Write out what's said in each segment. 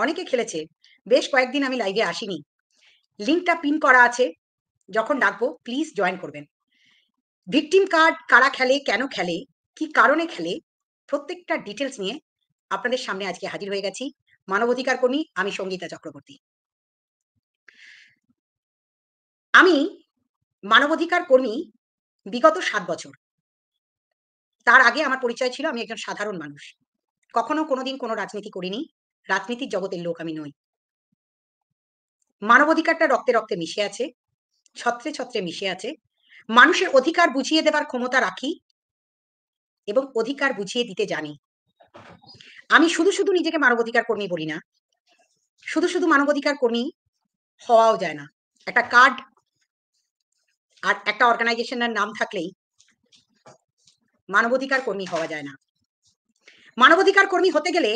অনেকে খেলেছে। বেশ কয়েকদিন আমি লাইভে আসিনি। লিঙ্কটা পিন করা আছে। যখন ডাকবো প্লিজ জয়েন করবেন। ভিকটিম কার্ড কারা খেলে, কেন খেলে, কি কারণে খেলে, প্রত্যেকটা ডিটেলস নিয়ে আপনাদের সামনে আজকে হাজির হয়ে গেছি। মানবাধিকার কর্মী আমি সঙ্গীতা চক্রবর্তী। আমি মানবাধিকার কর্মী বিগত ৭ বছর। তার আগে আমার পরিচয় ছিল আমি একজন সাধারণ মানুষ। কখনো কোনোদিন কোনো রাজনীতি করিনি। রাজনীতির জগতের লোক আমি নই। মানবাধিকারটা রক্তে রক্তে মিশে আছে, ছত্রে ছত্রে মিশে আছে। মানুষের অধিকার বুঝিয়ে দেবার ক্ষমতা রাখি এবং অধিকার বুঝিয়ে দিতে জানি। আমি শুধু শুধু নিজেকে মানবাধিকার কর্মী বলি না। শুধু শুধু মানবাধিকার কর্মী হওয়াও যায় না। একটা কার্ড আর একটা অর্গানাইজেশনের নাম থাকলেই মানবাধিকার কর্মী হওয়া যায় না। মানবাধিকার কর্মী হতে গেলে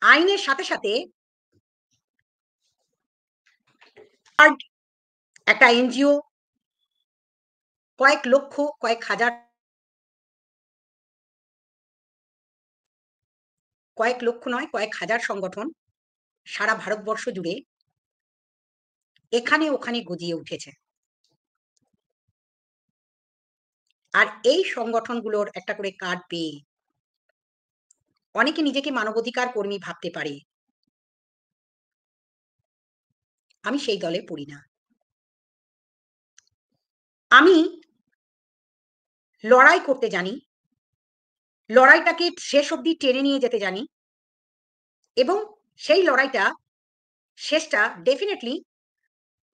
আইনের সাথে সাথে কার্ড, একটা এনজিও, কয়েক লক্ষ, কয়েক হাজার, কয়েক লক্ষ নয় কয়েক হাজার সংগঠন সারা ভারতবর্ষ জুড়ে এখানে ওখানে গজিয়ে উঠেছে। আর এই সংগঠনগুলোর একটা করে কার্ড পেয়ে অনেকে নিজেকে মানবাধিকার কর্মী ভাবতে পারে। আমি সেই দলে পড়ি না। আমি লড়াই করতে জানি, লড়াইটাকে শেষ অবধি টেনে নিয়ে যেতে জানি এবং সেই লড়াইটা শেষটা ডেফিনেটলি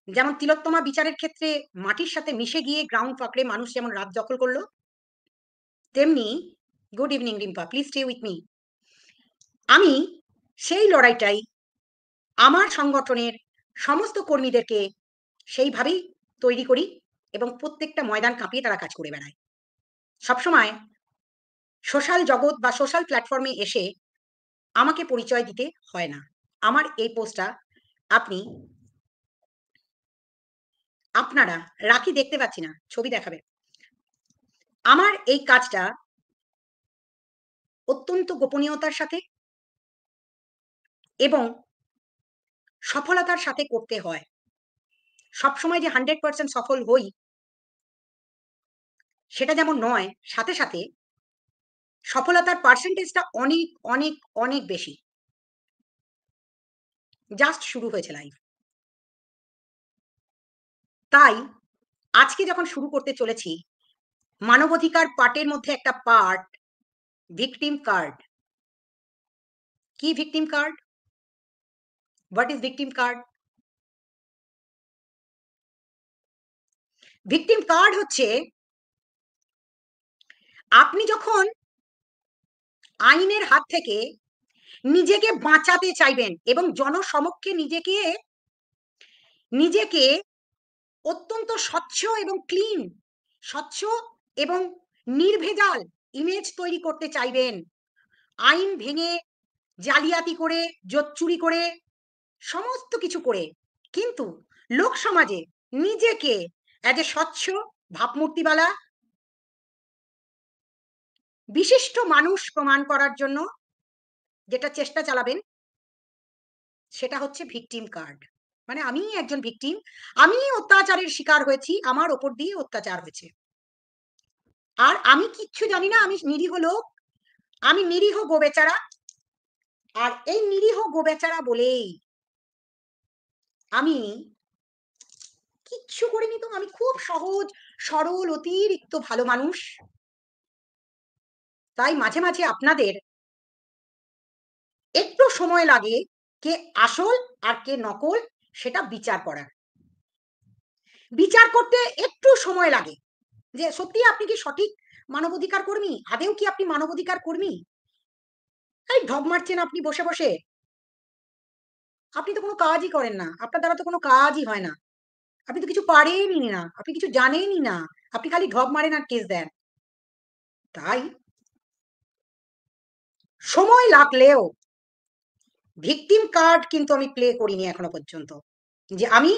যেমন তিলোত্তমা বিচারের ক্ষেত্রে মাটির সাথে মিশে গিয়ে গ্রাউন্ড পাকড়ে মানুষ যেমন রাত দখল করলো, তেমনি good evening Rimpa, please stay with me. আমি সেই লড়াইটাই আমার সংগঠনের সমস্ত কর্মীদেরকে সেইভাবেই তৈরি করি এবং প্রত্যেকটা ময়দান কাঁপিয়ে তারা কাজ করে বেড়ায়। সবসময় সোশ্যাল জগৎ বা সোশ্যাল প্ল্যাটফর্মে এসে আমাকে পরিচয় দিতে হয় না। আমার এই পোস্টটা আপনি আপনারা রাখি দেখতে পাচ্ছি না, ছবি দেখাবে। আমার এই কাজটা অত্যন্ত গোপনীয়তার সাথে এবং সফলতার সাথে করতে হয়। সবসময় যে 100% সফল হই সেটা যেমন নয়, সাথে সাথে সফলতার পার্সেন্টেজটা অনেক অনেক অনেক বেশি। জাস্ট শুরু হয়েছে লাইফ। তাই আজকে যখন শুরু করতে চলেছি, মানবাধিকার পার্টের মধ্যে একটা পার্ট ভিকটিম কার্ড। কি victim card? What is victim card? Victim card হচ্ছে আপনি যখন আইনের হাত থেকে নিজেকে বাঁচাতে চাইবেন এবং জনসমক্ষে নিজেকে নিজেকে অত্যন্ত স্বচ্ছ এবং ক্লিন, স্বচ্ছ এবং নির্ভেজাল ইমেজ তৈরি করতে চাইবেন। আইন ভেঙে, জালিয়াতি করে, জোচ্চুরি করে, সমস্ত কিছু করে, কিন্তু লোক সমাজে নিজেকে অ্যাজ এ স্বচ্ছ, ভাবমূর্তিওয়ালা, বিশিষ্ট মানুষ প্রমাণ করার জন্য যেটা চেষ্টা চালাবেন সেটা হচ্ছে ভিকটিম কার্ড। মানে আমিই একজন ভিকটিম, আমিই অত্যাচারের শিকার হয়েছি, আমার ওপর দিয়ে অত্যাচার হয়েছে। আর আমি কিচ্ছু জানি না, আমি নিরীহ লোক, আমি নিরীহ গোবেচারা। আর এই নিরীহ গোবেচারা বলেই আমি কিচ্ছু করিনি তো, আমি খুব সহজ সরল অতিরিক্ত ভালো মানুষ। তাই মাঝে মাঝে আপনাদের একটু সময় লাগে কে আসল আর কে নকল সেটা বিচার করার। বিচার করতে একটু সময় লাগে যে সত্যি আপনি কি সঠিক মানবাধিকার কর্মী, আদেও কি আপনি মানবাধিকার কর্মী। এই ঢপ মারছেন আপনি বসে বসে, আপনি তো কোনো কাজই করেন না, আপনার দ্বারা তো কোনো কাজই হয় না, আপনি তো কিছু পারেনই না, আপনি কিছু জানেনই না, আপনি খালি ঢপ মারেন আর কেস দেন। তাই সময় লাগলেও ভিকটিম কার্ড কিন্তু আমি প্লে করিনি এখনো পর্যন্ত, যে আমি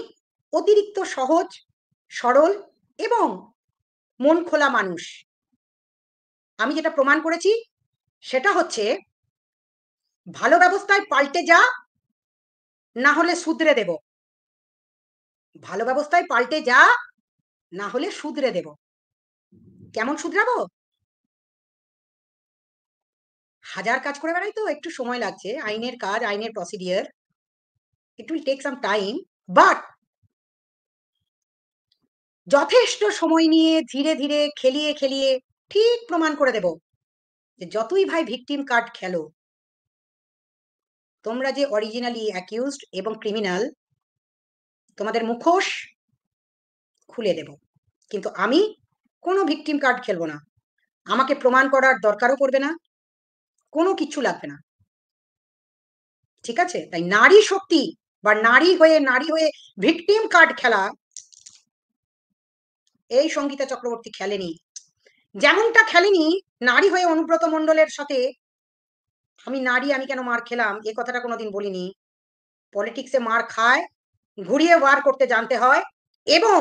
অতিরিক্ত সহজ সরল এবং মন খোলা মানুষ। আমি যেটা প্রমাণ করেছি সেটা হচ্ছে ভালো ব্যবস্থায় পাল্টে যা, না হলে শুধরে দেব। ভালো ব্যবস্থায় পাল্টে যা, না হলে শুধরে দেব। কেমন শুধরাবো? হাজার কাজ করে বেড়াই তো একটু সময় লাগছে। আইনের কাজ, আইনের procedure. It will take some time, but যথেষ্ট সময় নিয়ে ধীরে ধীরে খেলিয়ে খেলিয়ে ঠিক প্রমাণ করে দেব যে যতই ভাই ভিকটিম কার্ড খেলো, তোমরা যে অরিজিনালি অ্যাকিউজড এবং ক্রিমিনাল, তোমাদের মুখোশ খুলে দেব। কিন্তু আমি কোনো ভিকটিম কার্ড খেলবো না। আমাকে প্রমাণ করার দরকারও পড়বে না, কোনো কিচ্ছু লাগবে না। ঠিক আছে? তাই নারী শক্তি বা নারী হয়ে ভিকটিম কার্ড খেলা এই সঙ্গীতা চক্রবর্তী খেলেনি। যেমনটা খেলেনি নারী হয়ে অনুব্রত মণ্ডলের সাথে। আমি নারী, আমি কেন মার খেলাম এ কথাটা কোনোদিন বলিনি। পলিটিক্সে মার খায়, ঘুরিয়ে বার করতে জানতে হয় এবং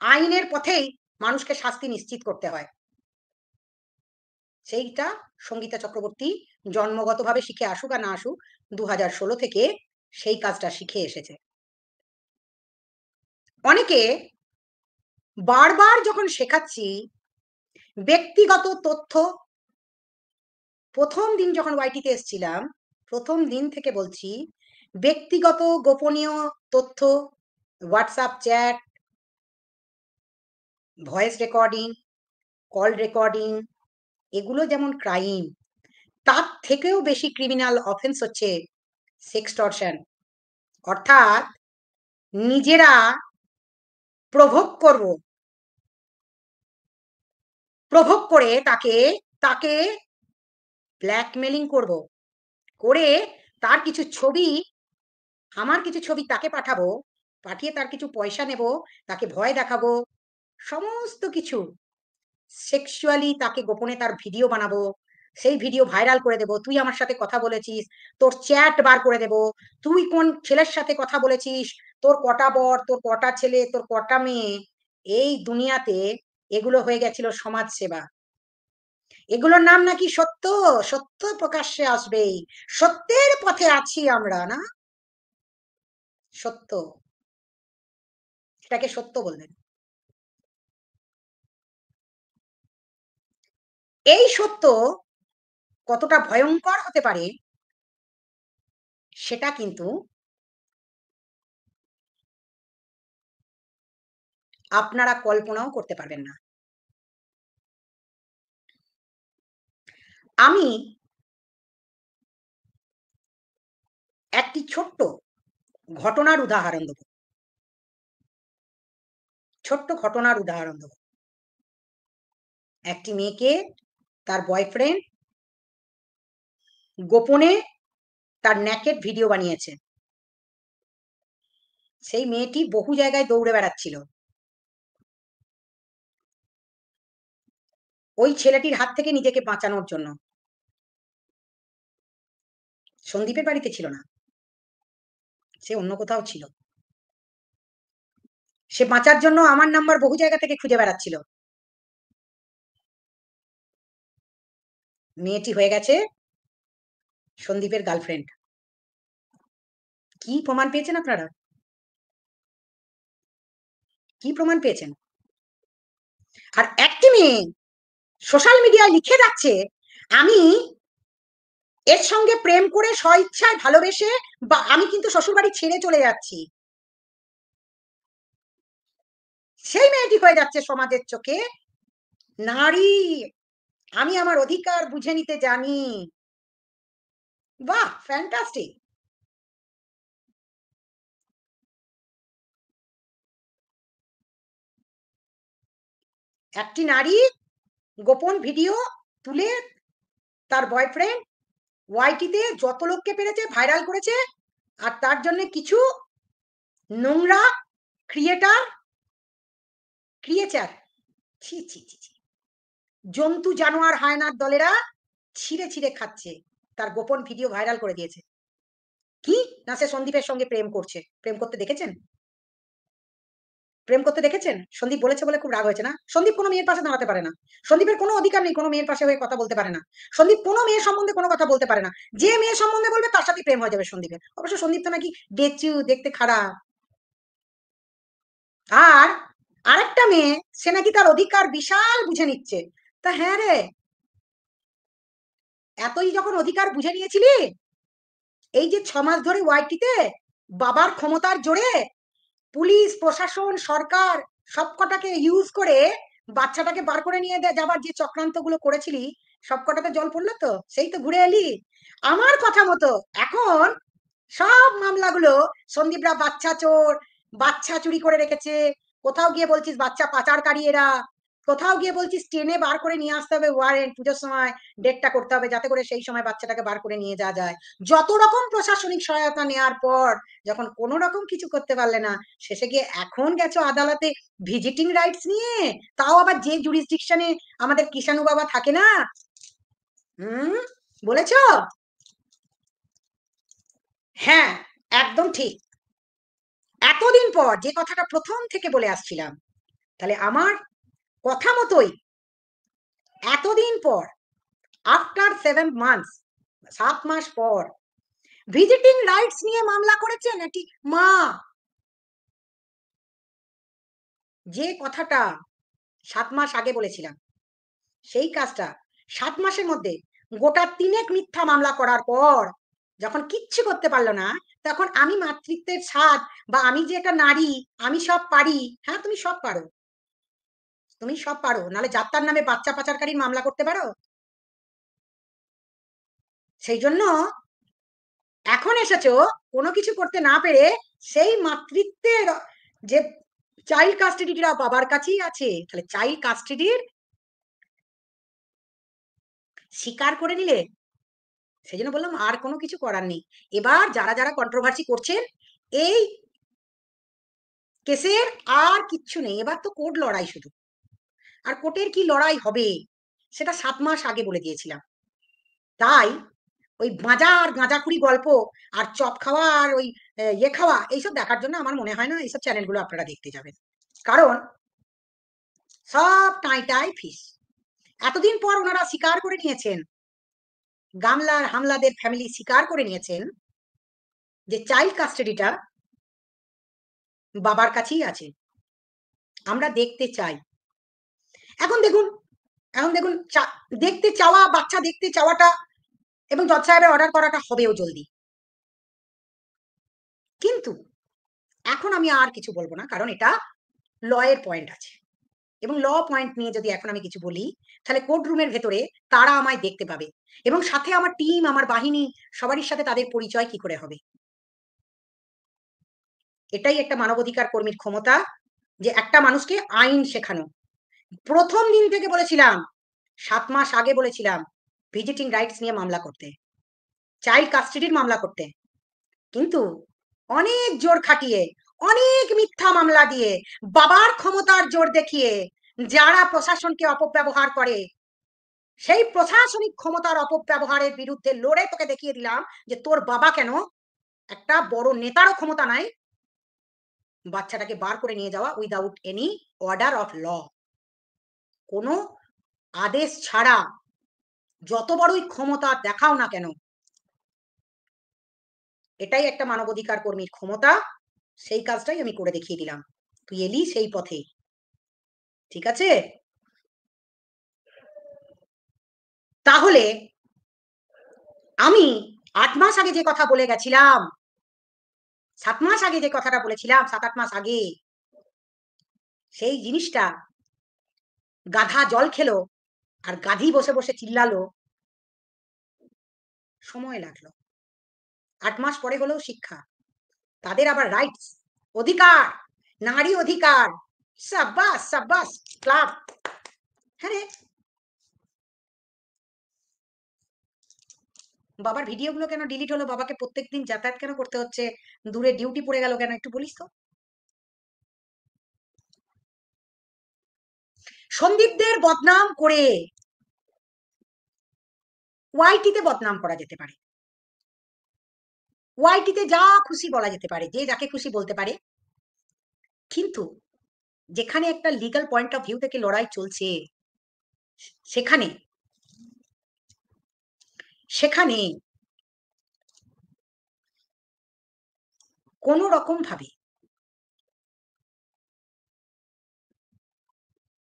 আইনের পথেই মানুষকে শাস্তি নিশ্চিত করতে হয়। সেইটা সঙ্গীতা চক্রবর্তী জন্মগতভাবে শিখে আসুক আর না আসুক, 2016 থেকে সেই কাজটা শিখে এসেছে। অনেকে বারবার যখন শেখাচ্ছি ব্যক্তিগত তথ্য, প্রথম দিন যখন ওয়াইটিতে এসছিলাম প্রথম দিন থেকে বলছি ব্যক্তিগত গোপনীয় তথ্য, WhatsApp chat, voice recording, call recording, এগুলো যেমন ক্রাইম, তার থেকেও বেশি ক্রিমিনাল অফেন্স হচ্ছে সেক্সটর্শন। অর্থাৎ নিজেরা প্রভোগ করব, প্রভোগ করে তাকে তাকে ব্ল্যাকমেলিং করব, করে তার কিছু ছবি, আমার কিছু ছবি তাকে পাঠাবো, পাঠিয়ে তার কিছু পয়সা নেব, তাকে ভয় দেখাবো, সমস্ত কিছু সেক্সুয়ালি তাকে গোপনে তার ভিডিও বানাবো, সেই ভিডিও ভাইরাল করে দেব। তুই আমার সাথে কথা বলেছিস, তোর চ্যাট বার করে দেব, তুই কোন ছেলের সাথে কথা বলেছিস, তোর কটা বর, তোর কটা ছেলে, তোর কটা মেয়ে। এই দুনিয়াতে এগুলো হয়ে গেছিল সমাজ সেবা। এগুলোর নাম নাকি সত্য। সত্য প্রকাশ্যে আসবেই, সত্যের পথে আছি আমরা না। সত্য, সেটাকে সত্য বলবেন। এই সত্য কতটা ভয়ঙ্কর হতে পারে সেটা কিন্তু আপনারা কল্পনাও করতে পারবেন না। আমি একটি ছোট্ট ঘটনার উদাহরণ দেব। ছোট্ট ঘটনার উদাহরণ দেব। একটি মেয়েকে তার বয়ফ্রেন্ড গোপনে তার নেকেড ভিডিও বানিয়েছে। সেই মেয়েটি বহু জায়গায় দৌড়ে বেড়াচ্ছিল ওই ছেলেটির হাত থেকে নিজেকে বাঁচানোর জন্য। সন্দীপের বাড়িতে ছিল না, সে অন্য কোথাও ছিল। সে বাঁচার জন্য আমার নাম্বার বহু জায়গা থেকে খুঁজে বেড়াচ্ছিল। মেয়েটি হয়ে গেছে সন্দীপের গার্লফ্রেন্ড। কি প্রমাণ পেয়েছেন আপনারা? কি প্রমাণ পেয়েছেন? আর একটি মেয়ে সোশ্যাল মিডিয়ায় লিখে যাচ্ছে আমি এর সঙ্গে প্রেম করে স্বইচ্ছায় ভালোবেসে বা আমি কিন্তু শ্বশুরবাড়ি ছেড়ে চলে যাচ্ছি। সেই মেয়েটি হয়ে যাচ্ছে সমাজের চোখে নারী। আমি আমার অধিকার বুঝে নিতে জানি। বাহ, ফ্যান্টাস্টিক। একটি নারী গোপন ভিডিও তুলে তার বয়ফ্রেন্ড ওয়াইটিতে যত লোককে পেরেছে ভাইরাল করেছে, আর তার জন্য কিছু নোংরা ক্রিয়েটার, ক্রিয়েচার, ছি ছি ছি ছি, জন্তু জানোয়ার হায়নার দলেরা ছিঁড়ে ছিঁড়ে খাচ্ছে। তার গোপন ভিডিও ভাইরাল করে দিয়েছে। কি না সে সন্দীপের সঙ্গে প্রেম করছে, প্রেম করতে দেখেছেন? প্রেম করতে দেখেছেন? সন্দীপ বলেছে বলে খুব রাগ হয়েছে না? সন্দীপ কোনো মেয়ের পাশে দাঁড়াতে পারে না। সন্দীপের কোনো অধিকার নেই কোনো মেয়ের পাশে হয়ে কথা বলতে পারে না। সন্দীপ কোনো মেয়ের সম্বন্ধে কোনো কথা বলতে পারে না। যে মেয়ের সম্বন্ধে বলবে তার সাথে প্রেম হয়ে যাবে সন্দীপের। অবশ্য সন্দীপ তো নাকি বেচু, দেখতে খারাপ। আর আরেকটা মেয়ে, সে নাকি তার অধিকার বিশাল বুঝে নিচ্ছে। তা হ্যাঁ রে, এতই যখন অধিকার বুঝে নিয়েছিলি, এই যে 6 মাস ধরে ওয়াইটিতে বাবার ক্ষমতার জোরে পুলিশ প্রশাসন সরকার সবকটাকে ইউজ করে বাচ্চাটাকে বার করে নিয়ে যাবার যে চক্রান্তগুলো করেছিলি, সবকটাতে জল পড়লো তো? সেই তো ঘুরে এলি আমার কথা মতো। এখন সব মামলাগুলো সন্দীপরা বাচ্চা চোর, বাচ্চা চুরি করে রেখেছে, কোথাও গিয়ে বলছিস বাচ্চা পাচারকারী এরা, কোথাও গিয়ে বলছিস ট্রেনে বার করে নিয়ে আসতে হবে ওয়ারেন্ট, পুজোর সময় ডেটটা করতে হবে যাতে করে সেই সময় বাচ্চাটাকে বার করে নিয়ে যাওয়া যায়। যত রকম প্রশাসনিক সহায়তা নেওয়ার পর যখন কোনো রকম কিছু করতে পারলে না, শেষে গিয়ে এখন গেছো আদালতে ভিজিটিং রাইটস নিয়ে, তাও আবার যে জুরিসডিকশনে আমাদের কিষাণু বাবা থাকে না। হুম, বলেছ? হ্যাঁ, একদম ঠিক। এতদিন পর যে কথাটা প্রথম থেকে বলে আসছিলাম, তাহলে আমার কথা মতোই এতদিন পর, আফটার 7 মান্থস, 7 মাস পর ভিজিটিং রাইটস নিয়ে মামলা করেছেন একটি মা। যে কথাটা 7 মাস আগে বলেছিলাম, সেই কাজটা 7 মাসের মধ্যে গোটা 3 মিথ্যা মামলা করার পর যখন কিচ্ছু করতে পারলো না, তখন আমি মাতৃত্বের স্বাদ বা আমি যে একটা নারী, আমি সব পারি। হ্যাঁ, তুমি সব পারো, তুমি সব পারো, নাহলে যাত্রার নামে বাচ্চা পাচারকারীর মামলা করতে পারো? সেই জন্য এখন এসেছো কোনো কিছু করতে না পেরে, সেই মাতৃত্বের যে চাইল্ড কাস্টাডিটা বাবার কাছেই আছে, তাহলে চাইল্ড কাস্টাডির স্বীকার করে নিলে। সেই জন্য বললাম আর কোনো কিছু করার নেই। এবার যারা যারা কন্ট্রোভার্সি করছেন এই কেসের, আর কিচ্ছু নেই, এবার তো কোর্ট লড়াই শুধু। আর কোর্টের কি লড়াই হবে সেটা 7 মাস আগে বলে দিয়েছিলাম। তাই ওই বাজার গাঁজাখুরি গল্প আর চপ খাওয়া আর ওই ইয়ে খাওয়া এইসব দেখার জন্য আমার মনে হয় না এইসব চ্যানেলগুলো আপনারা দেখতে যাবেন। কারণ সব টাইটাই ফিস। এতদিন পর ওনারা স্বীকার করে নিয়েছেন, গামলার হামলাদের ফ্যামিলি স্বীকার করে নিয়েছেন যে চাইল্ড কাস্টাডিটা বাবার কাছেই আছে। আমরা দেখতে চাই। এখন দেখুন, এখন দেখুন দেখতে চাওয়া, বাচ্চা দেখতে চাওয়াটা এবং জজ সাহেবের অর্ডার করাটা হবেও জলদি। কিন্তু এখন আমি আর কিছু বলবো না, কারণ এটা ল এর পয়েন্ট আছে, এবং ল পয়েন্ট নিয়ে যদি এখন আমি কিছু বলি, তাহলে কোর্ট রুমের ভেতরে তারা আমায় দেখতে পাবে, এবং সাথে আমার টিম, আমার বাহিনী, সবারই সাথে তাদের পরিচয় কি করে হবে। এটাই একটা মানবাধিকার কর্মীর ক্ষমতা, যে একটা মানুষকে আইন শেখানো। প্রথম দিন থেকে বলেছিলাম, 7 মাস আগে বলেছিলাম ভিজিটিং রাইটস নিয়ে মামলা করতে, চাইল্ড কাস্টাডির মামলা করতে। কিন্তু অনেক জোর খাটিয়ে, অনেক মিথ্যা মামলা দিয়ে, বাবার ক্ষমতার জোর দেখিয়ে যারা প্রশাসনকে অপব্যবহার করে, সেই প্রশাসনিক ক্ষমতার অপব্যবহারের বিরুদ্ধে লড়ে তোকে দেখিয়ে দিলাম যে তোর বাবা কেন, একটা বড় নেতারও ক্ষমতা নাই বাচ্চাটাকে বার করে নিয়ে যাওয়া without any order of law, কোনো আদেশ ছাড়া। যত বড়ই ক্ষমতা দেখাও না কেন, এটাই একটা মানবাধিকার কর্মীর ক্ষমতা। সেই কাজটাই আমি করে দেখিয়ে দিলাম, তুই এলি সেই পথে। ঠিক আছে? তাহলে আমি 8 মাস আগে যে কথা বলে গেছিলাম, 7 মাস আগে যে কথাটা বলেছিলাম, 7-8 মাস আগে, সেই জিনিসটা গাধা জল খেলো আর গাধি বসে বসে চিল্লালো, সময় লাগলো। 8 মাস পরে হলেও শিক্ষা। তাদের আবার রাইটস, অধিকার, নারী অধিকার। সাব্বাস সাব্বাস, ক্লাব। হ্যাঁ রে, বাবার ভিডিওগুলো কেন ডিলিট হলো? বাবাকে প্রত্যেকদিন যাতায়াত কেন করতে হচ্ছে? দূরে ডিউটি পড়ে গেল কেন? একটু বলিস তো। সন্দীপদের বদনাম করে ওয়াইটিতে বদনাম করা যেতে পারে, ওয়াইটিতে যা খুশি বলা যেতে পারে, যে যাকে খুশি বলতে পারে। কিন্তু যেখানে একটা লিগ্যাল পয়েন্ট অফ ভিউ থেকে লড়াই চলছে, সেখানে সেখানে কোনো রকম ভাবে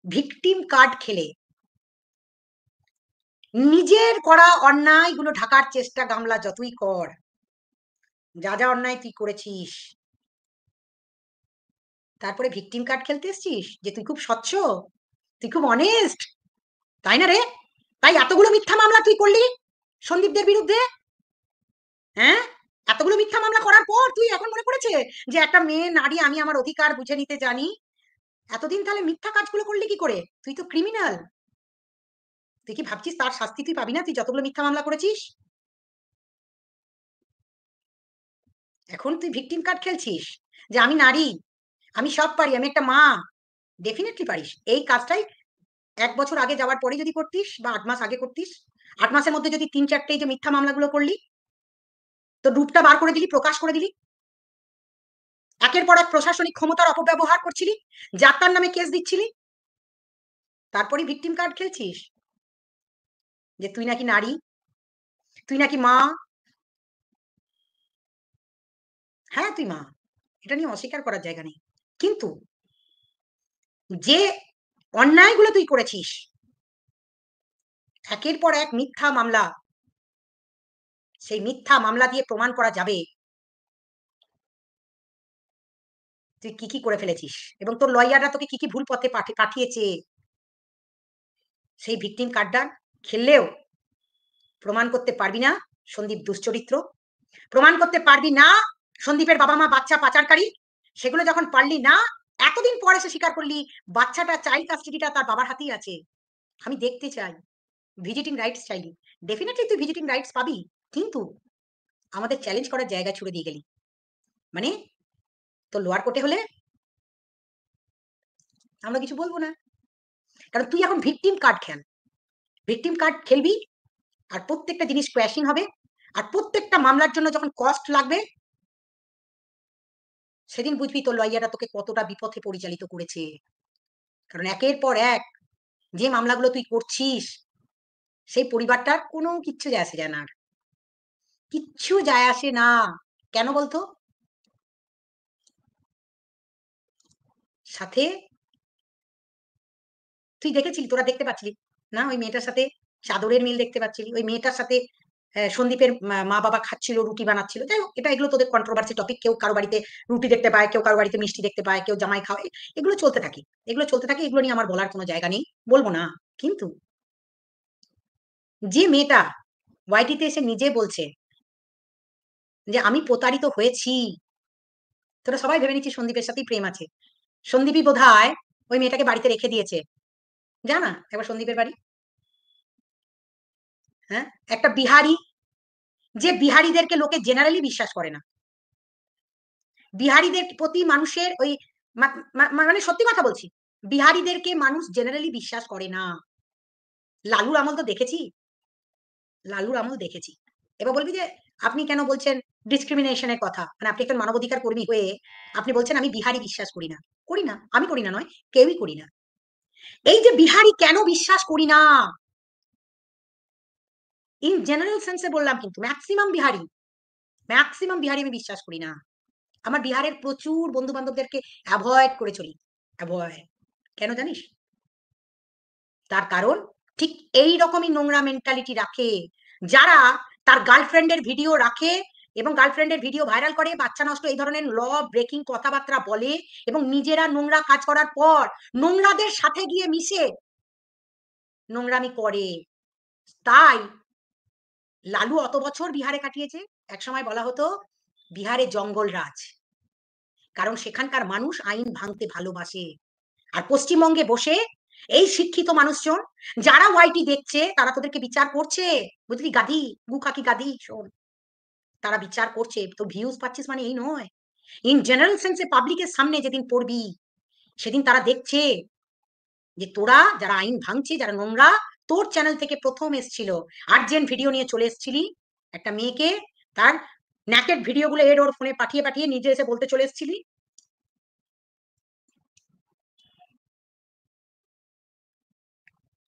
ভিকটিম কার্ড খেলে নিজের করা অন্যায়গুলো ঢাকার চেষ্টা গামলা যতই কর, যা যা অন্যায় তুই করেছিস, তারপরে ভিকটিম কার্ড খেলতে এসছিস যে তুই খুব স্বচ্ছ, তুই খুব অনেস্ট, তাই না রে? তাই এতগুলো মিথ্যা মামলা তুই করলি সন্দীপদের বিরুদ্ধে? হ্যাঁ, এতগুলো মিথ্যা মামলা করার পর তুই এখন মনে পড়েছে যে একটা মেয়ে নারী, আমি আমার অধিকার বুঝে নিতে জানি? এতদিন তাহলে মিথ্যা কাজগুলো করলি কি করে? তুই তো ক্রিমিনাল। তুই কি ভাবছিস তার শাস্তি তুই পাবি না, তুই যতগুলো মিথ্যা মামলা করেছিস? এখন তুই ভিকটিম কার্ড খেলছিস যে আমি নারী, আমি সব পারি, আমি একটা মা। ডেফিনেটলি পারিস। এই কাজটাই ১ বছর আগে যাওয়ার পরে যদি করতিস, বা ৮ মাস আগে করতিস, ৮ মাসের মধ্যে যদি ৩-৪টে এই যে মিথ্যা মামলাগুলো করলি, তো রূপটা বার করে দিলি, প্রকাশ করে দিলি, একের পর এক প্রশাসনিক ক্ষমতার অপব্যবহার করছিলি, যাত্রার নামে কেস দিচ্ছিলি, তারপরে ভিকটিম কার্ড খেলছিস যে তুই নাকি নারী, তুই নাকি মা। হ্যাঁ, তুই মা, এটা নিয়ে অস্বীকার করার জায়গা নেই। কিন্তু যে অন্যায়গুলো তুই করেছিস, একের পর এক মিথ্যা মামলা, সেই মিথ্যা মামলা দিয়ে প্রমাণ করা যাবে তুই কি কি করে ফেলেছিস, এবং তোর লয়াররা তোকে কি কি ভুল পথে পাঠিয়েছে। সেই ভিকটিম কার্ডটা খেললেও প্রমাণ করতে পারবি না সন্দীপ দুশ্চরিত্র, প্রমাণ করতে পারবি না সন্দীপের বাবা মা বাচ্চা পাচারকারী। সেগুলো যখন পারলি না, এতদিন পরে এসে স্বীকার করলি বাচ্চাটা, চাইল্ড কাস্টডিটা তার বাবার হাতেই আছে। আমি দেখতে চাই, ভিজিটিং রাইটস চাইলি, ডেফিনেটলি তুই ভিজিটিং রাইটস পাবি, কিন্তু আমাদের চ্যালেঞ্জ করার জায়গা ছুড়ে দিয়ে গেলি। মানে তোর লোয়ার কোর্টে হলে আমরা কিছু বলবো না, কারণ তুই এখন ভিকটিম কার্ড খেল, ভিকটিম কার্ড খেলবি, আর প্রত্যেকটা জিনিস ক্র্যাশিং হবে, আর প্রত্যেকটা মামলার জন্য যখন কস্ট লাগবে, সেদিন বুঝবি তোর লয়াররা তোকে কতটা বিপথে পরিচালিত করেছে। কারণ একের পর এক যে মামলাগুলো তুই করছিস, সেই পরিবারটার কোনো কিচ্ছু যায় আসে যায় না, আর কিচ্ছু যায় আসে না। কেন বলতো? সাথে তুই দেখেছিলি, তোরা দেখতে পাচ্ছিলি না ওই মেয়েটার সাথে চাদরের মিল দেখতে পাচ্ছিলি? ওই মেয়েটার সাথে সন্দীপের মা বাবা খাচ্ছিল, রুটি বানাচ্ছিল। যাই হোক, এটা এগুলো তোদের কন্ট্রোভার্সি টপিক, কেউ কারো বাড়িতে রুটি দেখতে পায়, কেউ কারো বাড়িতে মিষ্টি দেখতে পায়, কেউ জামাই খাওয়ায়, এগুলো চলতে থাকে, এগুলো চলতে থাকে, এগুলো নিয়ে আমার বলার কোনো জায়গা নেই, বলবো না। কিন্তু যে মেয়েটা ওয়াইটিতে এসে নিজে বলছে যে আমি প্রতারিত হয়েছি, তোরা সবাই ভেবে নিচ্ছিস সন্দীপের সাথেই প্রেম আছে। সন্দীপই বোধহয় ওই মেয়েটাকে বাড়িতে রেখে দিয়েছে। যা না একবার সন্দীপের বাড়ি। হ্যাঁ, একটা বিহারি, যে বিহারিদেরকে লোকে জেনারেলি বিশ্বাস করে না, বিহারিদের প্রতি মানুষের ওই মানে সত্যি কথা বলছি, বিহারিদেরকে মানুষ জেনারেলি বিশ্বাস করে না। লালুর আমল তো দেখেছি, লালুর আমল দেখেছি। এবার বলবি যে আপনি কেন বলছেন ডিসক্রিমিনেশনের কথা, মানে আপনি একজন মানবাধিকার কর্মী হয়ে আপনি বলছেন আমি বিহারি বিশ্বাস করি না। করি না, আমি করি না নয়, কেউই করি না। এই যে বিহারি কেন বিশ্বাস করি না, ইন জেনারেল সেন্সে বললাম, কিন্তু ম্যাক্সিমাম বিহারি, ম্যাক্সিমাম বিহারি আমি বিশ্বাস করি না। আমার বিহারের প্রচুর বন্ধু বান্ধবদেরকে অ্যাভয়েড করে চলি, অ্যাভয়েড। কেন জানিস? তার কারণ ঠিক এই রকমই নোংরা মেন্টালিটি রাখে, যারা তার গার্লফ্রেন্ডের ভিডিও রাখে এবং গার্লফ্রেন্ডের ভিডিও ভাইরাল করে, বাচ্চা নষ্ট এই ধরনের ল ব্রেকিং কথাবার্তা বলে, এবং নিজেরা নোংরা কাজ করার পর নোংরাদের সাথে গিয়ে মিশে নোংরামি করে। তাই লালু অত বছর বিহারে কাটিয়েছে। একসময় বলা হতো বিহারে জঙ্গল রাজ, কারণ সেখানকার মানুষ আইন ভাঙতে ভালোবাসে। আর পশ্চিমবঙ্গে বসে এই শিক্ষিত মানুষজন যারা ওয়াইটি দেখছে, তারা তোদেরকে বিচার করছে, বুঝলি গাধি, গুখাকি গাধি, শোন, তারা বিচার করছে। তো ভিউজ পাচ্ছিস মানে এই নয়, ইন জেনারেল সেন্সে পাবলিকের সামনে যেদিন পড়বি, সেদিন তারা দেখছে যে তোরা যারা আইন ভাঙছে, যারা নোংরা, তোর চ্যানেল থেকে প্রথম এসছিল আর্জেন্ট ভিডিও নিয়ে চলে এসছিলি একটা মেয়েকে, তার ন্যাকেড ভিডিও গুলো এর ওর ফোনে পাঠিয়ে পাঠিয়ে নিজে এসে বলতে চলে এসছিলি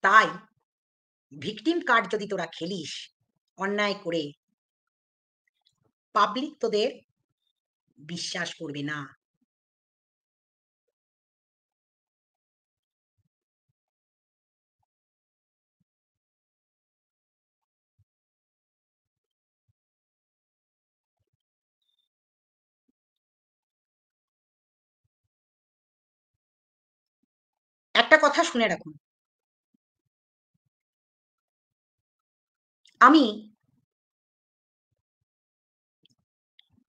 তাই ভিকটিম কার্ড যদি তোরা খেলিস অন্যায় করে, পাবলিক তোদের বিশ্বাস করবে না। একটা কথা শুনে রাখুন, আমি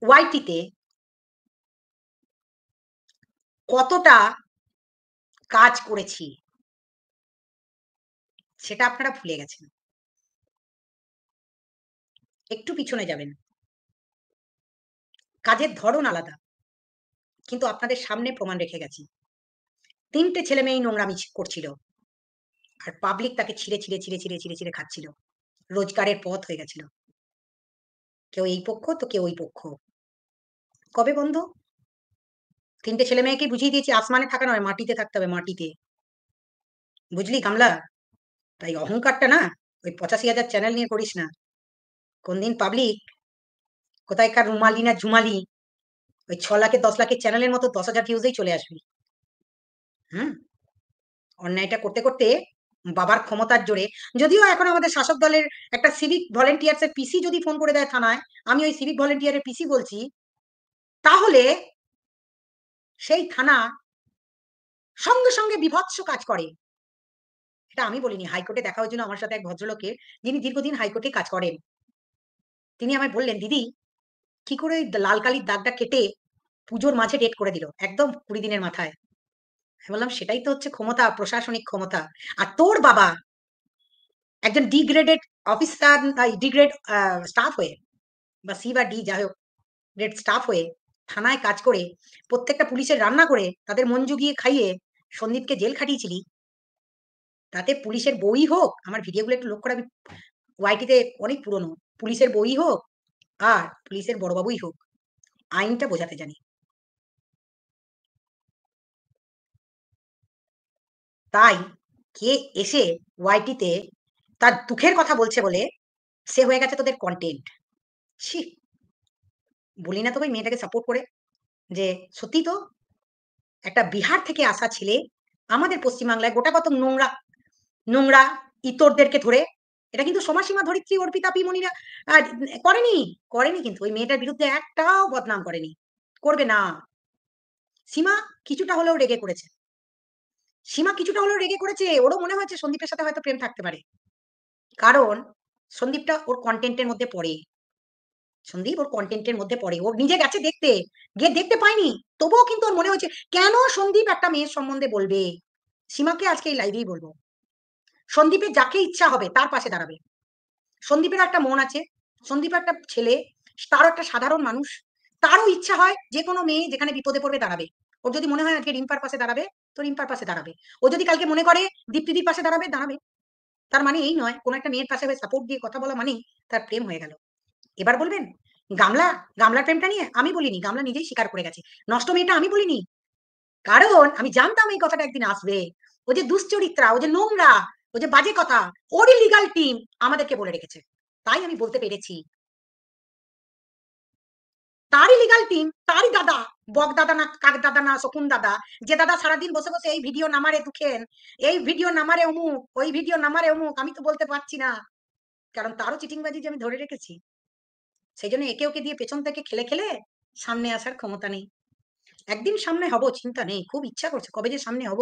ওয়াইটিতে কতটা কাজ করেছি সেটা আপনারা ভুলে গেছেন। একটু পিছনে যাবেন। কাজের ধরন আলাদা, কিন্তু আপনাদের সামনে প্রমাণ রেখে গেছি। ৩ টে ছেলে মেয়েই নোংরামি করছিল। আর পাবলিক তাকে ছিঁড়ে খাচ্ছিল। রোজগারের পথ হয়ে গেছিল। কেউ এই পক্ষ তো কেউ ওই পক্ষ। কবে বন্ধ? ৩ টে ছেলে মেয়েকেই বুঝিয়ে দিয়েছি আসমানে থাকা নয়, মাটিতে থাকতে হবে, মাটিতে। বুঝলি গামলা? তাই অহংকারটা না ওই ৮৫,০০০ চ্যানেল নিয়ে করিস না। কোনদিন পাবলিক কোথায়কার রুমালি না ঝুমালি ওই ৬ লাখের ১০ লাখের চ্যানেলের মতো ১০,০০০ ভিউজেই চলে আসবি। হুম? অন্যায়টা করতে করতে বাবার ক্ষমতার জোরে, যদিও এখন আমাদের শাসক দলের একটা সিভিক ভলেন্টিয়ার্স এর পিসি যদি ফোন করে দেয় থানায়, আমি ওই সিভিক ভলেন্টিয়ারের পিসি বলছি, তাহলে সেই থানা সঙ্গে সঙ্গে বীভৎস কাজ করে। এটা আমি বলিনি, হাইকোর্টে দেখা হয়েছিল আমার সাথে এক ভদ্রলোকের, যিনি দীর্ঘদিন হাইকোর্টে কাজ করেন। তিনি আমায় বললেন, দিদি কি করে ওই লাল কালির দাগটা কেটে পুজোর মাঝে ডেট করে দিল একদম ২০ দিনের মাথায়। আমি বললাম সেটাই তো হচ্ছে ক্ষমতা, প্রশাসনিক ক্ষমতা। আর তোর বাবা একজন ডিগ্রেডেড অফিসার, ডিগ্রেড স্টাফ হয়ে, বা সি বা ডি যাই হোক, গ্রেড স্টাফ হয়ে থানায় কাজ করে প্রত্যেকটা পুলিশের রান্না করে তাদের মন জুগিয়ে খাইয়ে সন্দীপকে জেল খাটিয়েছিলি। তাতে পুলিশের বই হোক, আমার ভিডিওগুলো একটু লক্ষ্য রাখবি, ওয়াইটিতে অনেক পুরনো, পুলিশের বই হোক আর পুলিশের বড়বাবুই হোক, আইনটা বোঝাতে জানি। তাই কে এসে ওয়াইটিতে তার দুঃখের কথা বলছে বলে সে হয়ে গেছে তোদের কন্টেন্ট। ছি, বলি না তোকে মেয়েটাকে সাপোর্ট করে, যে সত্যি তো একটা বিহার থেকে আসা ছেলে আমাদের পশ্চিমবাংলায় গোটা কত নোংরা নোংরা ইতরদেরকে ধরে, এটা কিন্তু সমাসীমা ধরিত্রী অর্পিতা পিমনিরা করেনি, করেনি, কিন্তু ওই মেয়েটার বিরুদ্ধে একটাও বদনাম করেনি, করবে না। সীমা কিছুটা হলেও রেগে করেছে, সীমা কিছুটা হলেও রেগে করেছে, ওরও মনে হয়েছে সন্দীপের সাথে হয়তো প্রেম থাকতে পারে, কারণ সন্দীপটা ওর কন্টেন্টের মধ্যে পড়ে। সন্দীপ ওর কন্টেন্টের মধ্যে পড়ে, ও নিজে গেছে দেখতে, গিয়ে দেখতে পায়নি, তবুও কিন্তু ওর মনে হয়েছে কেন সন্দীপ একটা মেয়ের সম্বন্ধে বলবে। সীমাকে আজকে এই লাইভেই বলবো, সন্দীপের যাকে ইচ্ছা হবে তার পাশে দাঁড়াবে। সন্দীপের একটা মন আছে, সন্দীপ একটা ছেলে, তারও একটা সাধারণ মানুষ, তারও ইচ্ছা হয় যে কোনো মেয়ে যেখানে বিপদে পড়বে দাঁড়াবে। ওর যদি মনে হয় আজকে রিম্পার পাশে দাঁড়াবে তো রিম্পার পাশে দাঁড়াবে, ও যদি কালকে মনে করে দীপ্তিদির পাশে দাঁড়াবে দাঁড়াবে। তার মানে এই নয় কোনো একটা মেয়ের পাশে হয়ে সাপোর্ট দিয়ে কথা বলা মানেই তার প্রেম হয়ে গেল। এবার বলবেন গামলা, গামলার প্রেমটা নিয়ে আমি বলিনি, গামলা নিজেই স্বীকার করে গেছে, নষ্ট মেয়েটা আমি বলিনি, কারণ আমি জানতাম এই কথাটা একদিন আসবে। ও যে দুশ্চরিত্রা, ও যে নোংরা, ও যে বাজে কথা, ওরই লিগাল টিম আমাদেরকে বলে রেখেছে, তাই আমি বলতে পেরেছি। তারই লিগাল টিম, তারই দাদা, বক দাদা না কাক দাদা না শকুন দাদা, যে দাদা সারাদিন বসে বসে এই ভিডিও নামারে দুঃখেন, এই ভিডিও নামারে অমুক, ওই ভিডিও নামারে অমুক, আমি তো বলতে পারছি না, কারণ তারও চিটিংবাজি যে আমি ধরে রেখেছি। সেই জন্য একে ওকে দিয়ে পেছন থেকে খেলে খেলে সামনে আসার ক্ষমতা নেই। একদিন সামনে হব, চিন্তা নেই, খুব ইচ্ছা করছে কবে যে সামনে হব,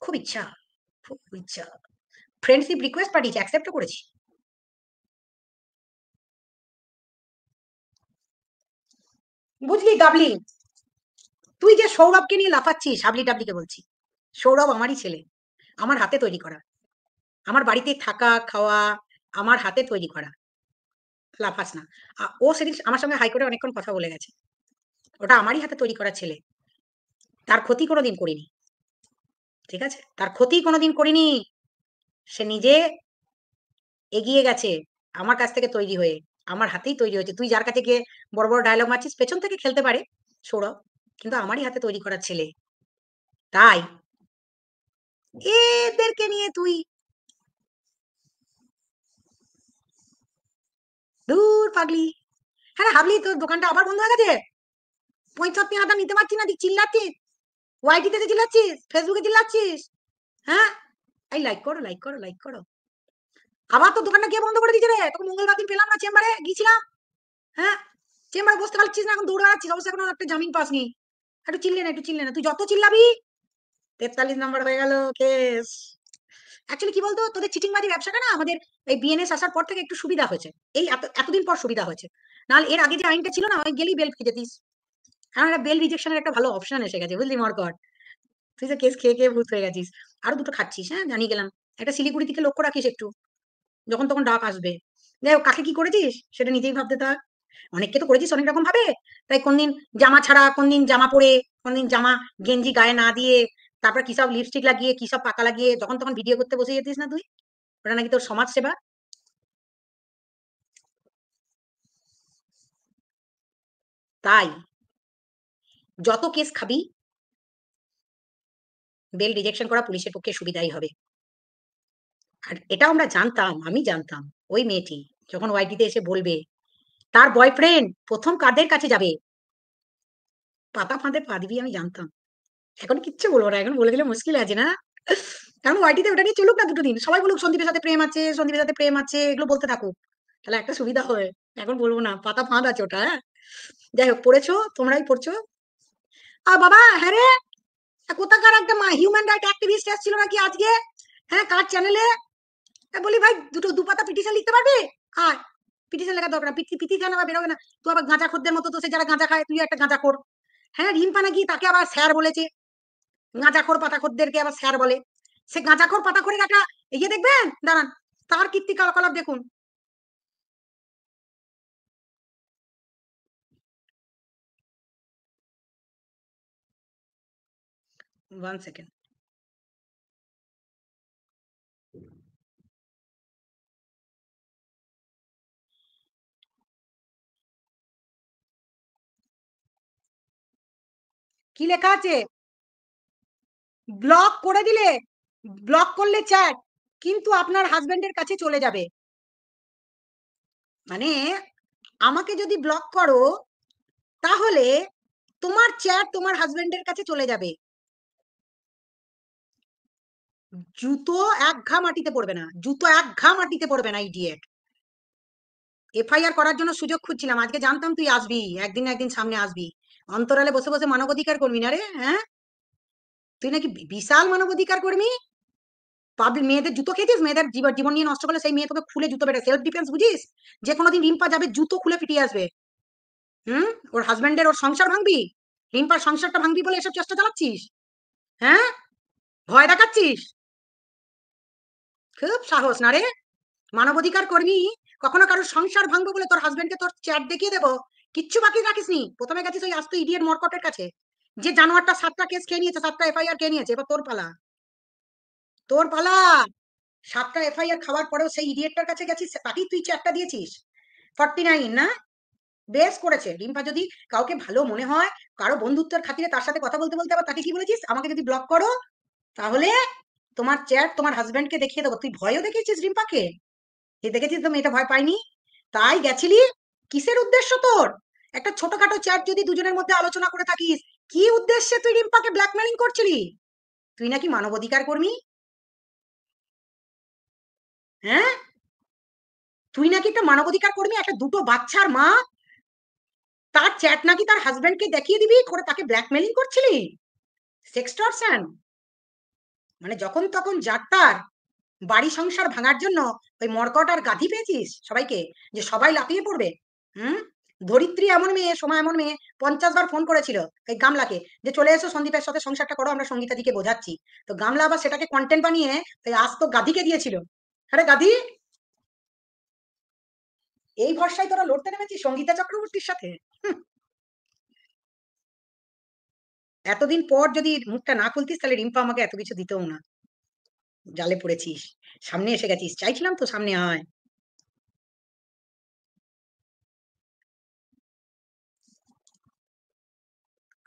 খুব ইচ্ছা, খুব ইচ্ছা। ফ্রেন্ডশিপ রিকোয়েস্ট পাঠিয়েছি, অ্যাকসেপ্টও করেছি। বুঝলি গাবলি, তুই যে সৌরভকে নিয়ে লাফাচ্ছিস, হাবলি টাবলিকে বলছি, সৌরভ আমারই ছেলে, আমার হাতে তৈরি করা, আমার বাড়িতে থাকা খাওয়া আমার হাতে তৈরি করা, লাফাস না। ও সেদিন আমার সঙ্গে হাইকোর্টে অনেকক্ষণ কথা বলে গেছে, ওটা আমারই হাতে তৈরি করা ছেলে, তার ক্ষতি কোনোদিন করিনি, ঠিক আছে, তার ক্ষতি কোনোদিন করিনি, সে নিজে এগিয়ে গেছে আমার কাছ থেকে তৈরি হয়ে, আমার হাতেই তৈরি হয়েছে। তুই যার কাছে গিয়ে বড় বড় ডায়লগ মারছিস পেছন থেকে খেলতে পারে সৌরভ, কিন্তু আমারই হাতে তৈরি করা ছেলে। তাই এদেরকে নিয়ে তুই দূর পাগলি। হ্যাঁ হাবলি, তোর দোকানটা আবার বন্ধ হয়ে গেছে? 75,000 নিতে পারছি না, তুই চিল্লাচ্ছিস, ওয়াইটিতে চিল্লাচ্ছিস, ফেসবুকে চিল্লাচ্ছিস। হ্যাঁ, এই লাইক করো, লাইক করো, লাইক করো। আবার তোর দোকানটা কে বন্ধ করে দিচ্ছে রে? তোকে মঙ্গলবার দিন পেলাম না, চেম্বারে গিয়েছিলাম। হ্যাঁ, চেম্বারে বসতে পারছিস না, এখন দৌড় বেড়াচ্ছিস, অবশ্য এখনো একটা জামিন পাসনি। একটু চিল্লে না, একটু চিল্লে না, তুই যত চিল্লাবি 43 নম্বর হয়ে গেল কেস। অ্যাকচুয়ালি কি বলতো, তোদের চিটিংবাজি ব্যবসাটা না আমাদের এই বিএনএস আসার পর থেকে একটু সুবিধা হয়েছে। এই এতদিন পর সুবিধা হয়েছে। নাহলে এর আগে যে আইনটা ছিল না, ওই গেলেই বেল খেয়ে যেতিস। কারণ একটা বেল রিজেকশনের একটা ভালো অপশন এসে গেছে, বুঝলি মরকট। তুই যে কেস খেয়ে খেয়ে ভূত হয়ে গেছিস। আরো দুটো খাচ্ছিস, হ্যাঁ জানিয়ে গেলাম। একটা শিলিগুড়ি থেকে লক্ষ্য রাখিস একটু, যখন তখন ডাক আসবে। যাই হোক, কাকে কি করেছিস সেটা নিজেই ভাবতে থাক। অনেককে তো করেছিস অনেক রকম ভাবে। তাই কোনদিন জামা ছাড়া, কোনদিন জামা পরে, কোনদিন জামা গেঞ্জি গায়ে না দিয়ে, তারপর কি সব লিপস্টিক লাগিয়ে, কি সব পাকা লাগিয়ে যখন তখন ভিডিও করতে বসে যেতিস না তুই। ওটা নাকি তোর সমাজ সেবা। তাই যত কেস খাবি, বেল রিজেকশন করা পুলিশের পক্ষে সুবিধাই হবে। আর এটাও আমরা জানতাম, আমি জানতাম, ওই মেয়েটি যখন ওয়াইটিতে এসে বলবে তার বয়ফ্রেন্ড প্রথম কাদের কাছে যাবে, পাতা ফাঁদে পা দিবি, আমি জানতাম। এখন কিচ্ছু বলবো না, এখন বলে দিলে মুশকিল আছে না। কারণ ওয়াইটিতে ওটা নিয়ে চলুক না দুটো দিন, সবাই বলুক সন্দীপের সাথে প্রেম আছে, সন্দীপের সাথে প্রেম আছে, এগুলো বলতে থাকুক। তাহলে একটা সুবিধা হয়। এখন বলবো না, পাতা ফাঁদ আছে ওটা, হ্যাঁ। যাই হোক, পড়েছো, তোমরাই পড়ছো। বাবা, হ্যাঁ রে, কোথাকার একটা হিউম্যান রাইট অ্যাক্টিভিস্ট এসেছিল নাকি আজকে? হ্যাঁ, কার চ্যানেলে? বলি ভাই, দু পাতা পিটিশন লিখতে পারবি? আয়। পিটিশন লেখার দরকার না, পিটিশন আবার বেরোবে না। তুই আবার গাঁজা খোরদের মতো, তো সে যারা গাঁজা খায়, তুই একটা গাঁজা খোর। হ্যাঁ, রিম্পা নাকি তাকে আবার স্যার বলেছে। গাঁজাখোর পাতাখোরদেরকে আবার স্যার বলে। সে গাঁজাখোর পাতাখোরের একটা ইয়ে দেখবেন, দাঁড়ান, তার কীর্তি কলাপ দেখুন। 1 সেকেন্ড। কি লেখা আছে? ব্লক করে দিলে, ব্লক করলে চ্যাট কিন্তু আপনার হাজবেন্ডের কাছে চলে যাবে। মানে আমাকে যদি ব্লক করো, তাহলে তোমার চ্যাট তোমার হাজবেন্ডের কাছে চলে যাবে। জুতো এক ঘা মাটিতে পড়বে না, জুতো এক ঘা মাটিতে পড়বে না, ইডিয়েট। এফআইআর করার জন্য সুযোগ খুঁজছিলাম, আজকে জানতাম তুই আসবি, একদিন না একদিন সামনে আসবি। অন্তরালে বসে বসে মানবাধিকার করবি না রে, হ্যাঁ? তুই নাকি বিশাল মানবাধিকার কর্মী। পাবলিক মেয়েদের জুতো খেয়েছিস, মেয়েদের জীবন নিয়ে নষ্ট করলে সেই মেয়ে তোকে খুলে জুতো বেড়ে, সেলফ ডিফেন্স বুঝিস? যে কোনোদিন রিম্পা যাবে জুতো খুলে পিটিয়ে আসবে। হুম, ওর হাজবেন্ডের, ওর সংসার ভাঙবি, রিম্পার সংসারটা ভাঙবি বলে এসব চেষ্টা চালাচ্ছিস? হ্যাঁ, ভয় দেখাচ্ছিস? খুব সাহস না রে। মানবাধিকার কর্মী, কখনো কারোর সংসার ভাঙবো বলে তোর হাজবেন্ডকে তোর চ্যাট দেখিয়ে দেবো? কিচ্ছু বাকি রাখিসনি, প্রথমে গেছিস ওই আস্ত ইডিয়েট মরকটের কাছে। যে জানোয়ারটা 7টা কেস খেয়ে নিয়েছে, 7টা এফআইআর খেয়ে নিয়েছে, এবার তোর পালা, তোর পালা। 7টা এফআইআর খাওয়ার পরেও সেই ইডিয়েটটার কাছে গেছিস, তাকেই তুই চ্যাটটা দিয়েছিস। 49 না? বেশ করেছে। রিম্পা যদি কাউকে ভালো মনে হয়, কারো বন্ধুত্বের খাতিরে তার সাথে কথা বলতে বলতে আবার তাকে কি বলেছিস, আমাকে যদি ব্লক করো তাহলে তোমার চ্যাট তোমার হাজবেন্ডকে দেখিয়ে দেবো। তুই ভয়ও দেখিয়েছিস রিম্পাকে, যে দেখেছিস তো মেয়েটা ভয় পায়নি। তাই গেছিলি, কিসের উদ্দেশ্য তোর? একটা ছোটখাটো চ্যাট যদি দুজনের মধ্যে আলোচনা করে থাকিস, কি উদ্দেশ্যে তুই রিম্পাকে ব্ল্যাকমেলিং করছিলি? তুই নাকি মানবাধিকার কর্মী, হ্যাঁ? তুই নাকি একটা মানবাধিকার কর্মী, একটা দুটো বাচ্চার মা, তার চ্যাট নাকি তার হাজবেন্ডকে দেখিয়ে দিবি করে তাকে ব্ল্যাকমেলিং করছিলি? সেক্সটরশন। মানে যখন তখন যাত্রার বাড়ি সংসার ভাঙার জন্য ওই মর্কট আর গাধি পেয়েছিস সবাইকে, যে সবাই লাফিয়ে পড়বে। হুম, ধরিত্রী এমন মেয়ে, সময় এমন মেয়ে, 50 বার ফোন করেছিল এই গামলাকে, যে চলে এসো সন্দীপের সাথে সংসারটা করো, আমরা সঙ্গীতাদিকে বোঝাচ্ছি। তো গামলা আবার সেটাকে কন্টেন্ট বানিয়ে ওই আজ তো গাধিকে দিয়েছিল। আরে গাধি, এই ভরসায় তোরা লড়তে নেমেছিস সঙ্গীতা চক্রবর্তীর সাথে? হুঁ, এতদিন পর যদি মুখটা না খুলতিস তাহলে রিম্পা আমাকে এত কিছু দিতেও না। জালে পড়েছিস, সামনে এসে গেছিস, চাইছিলাম তো সামনে আয়।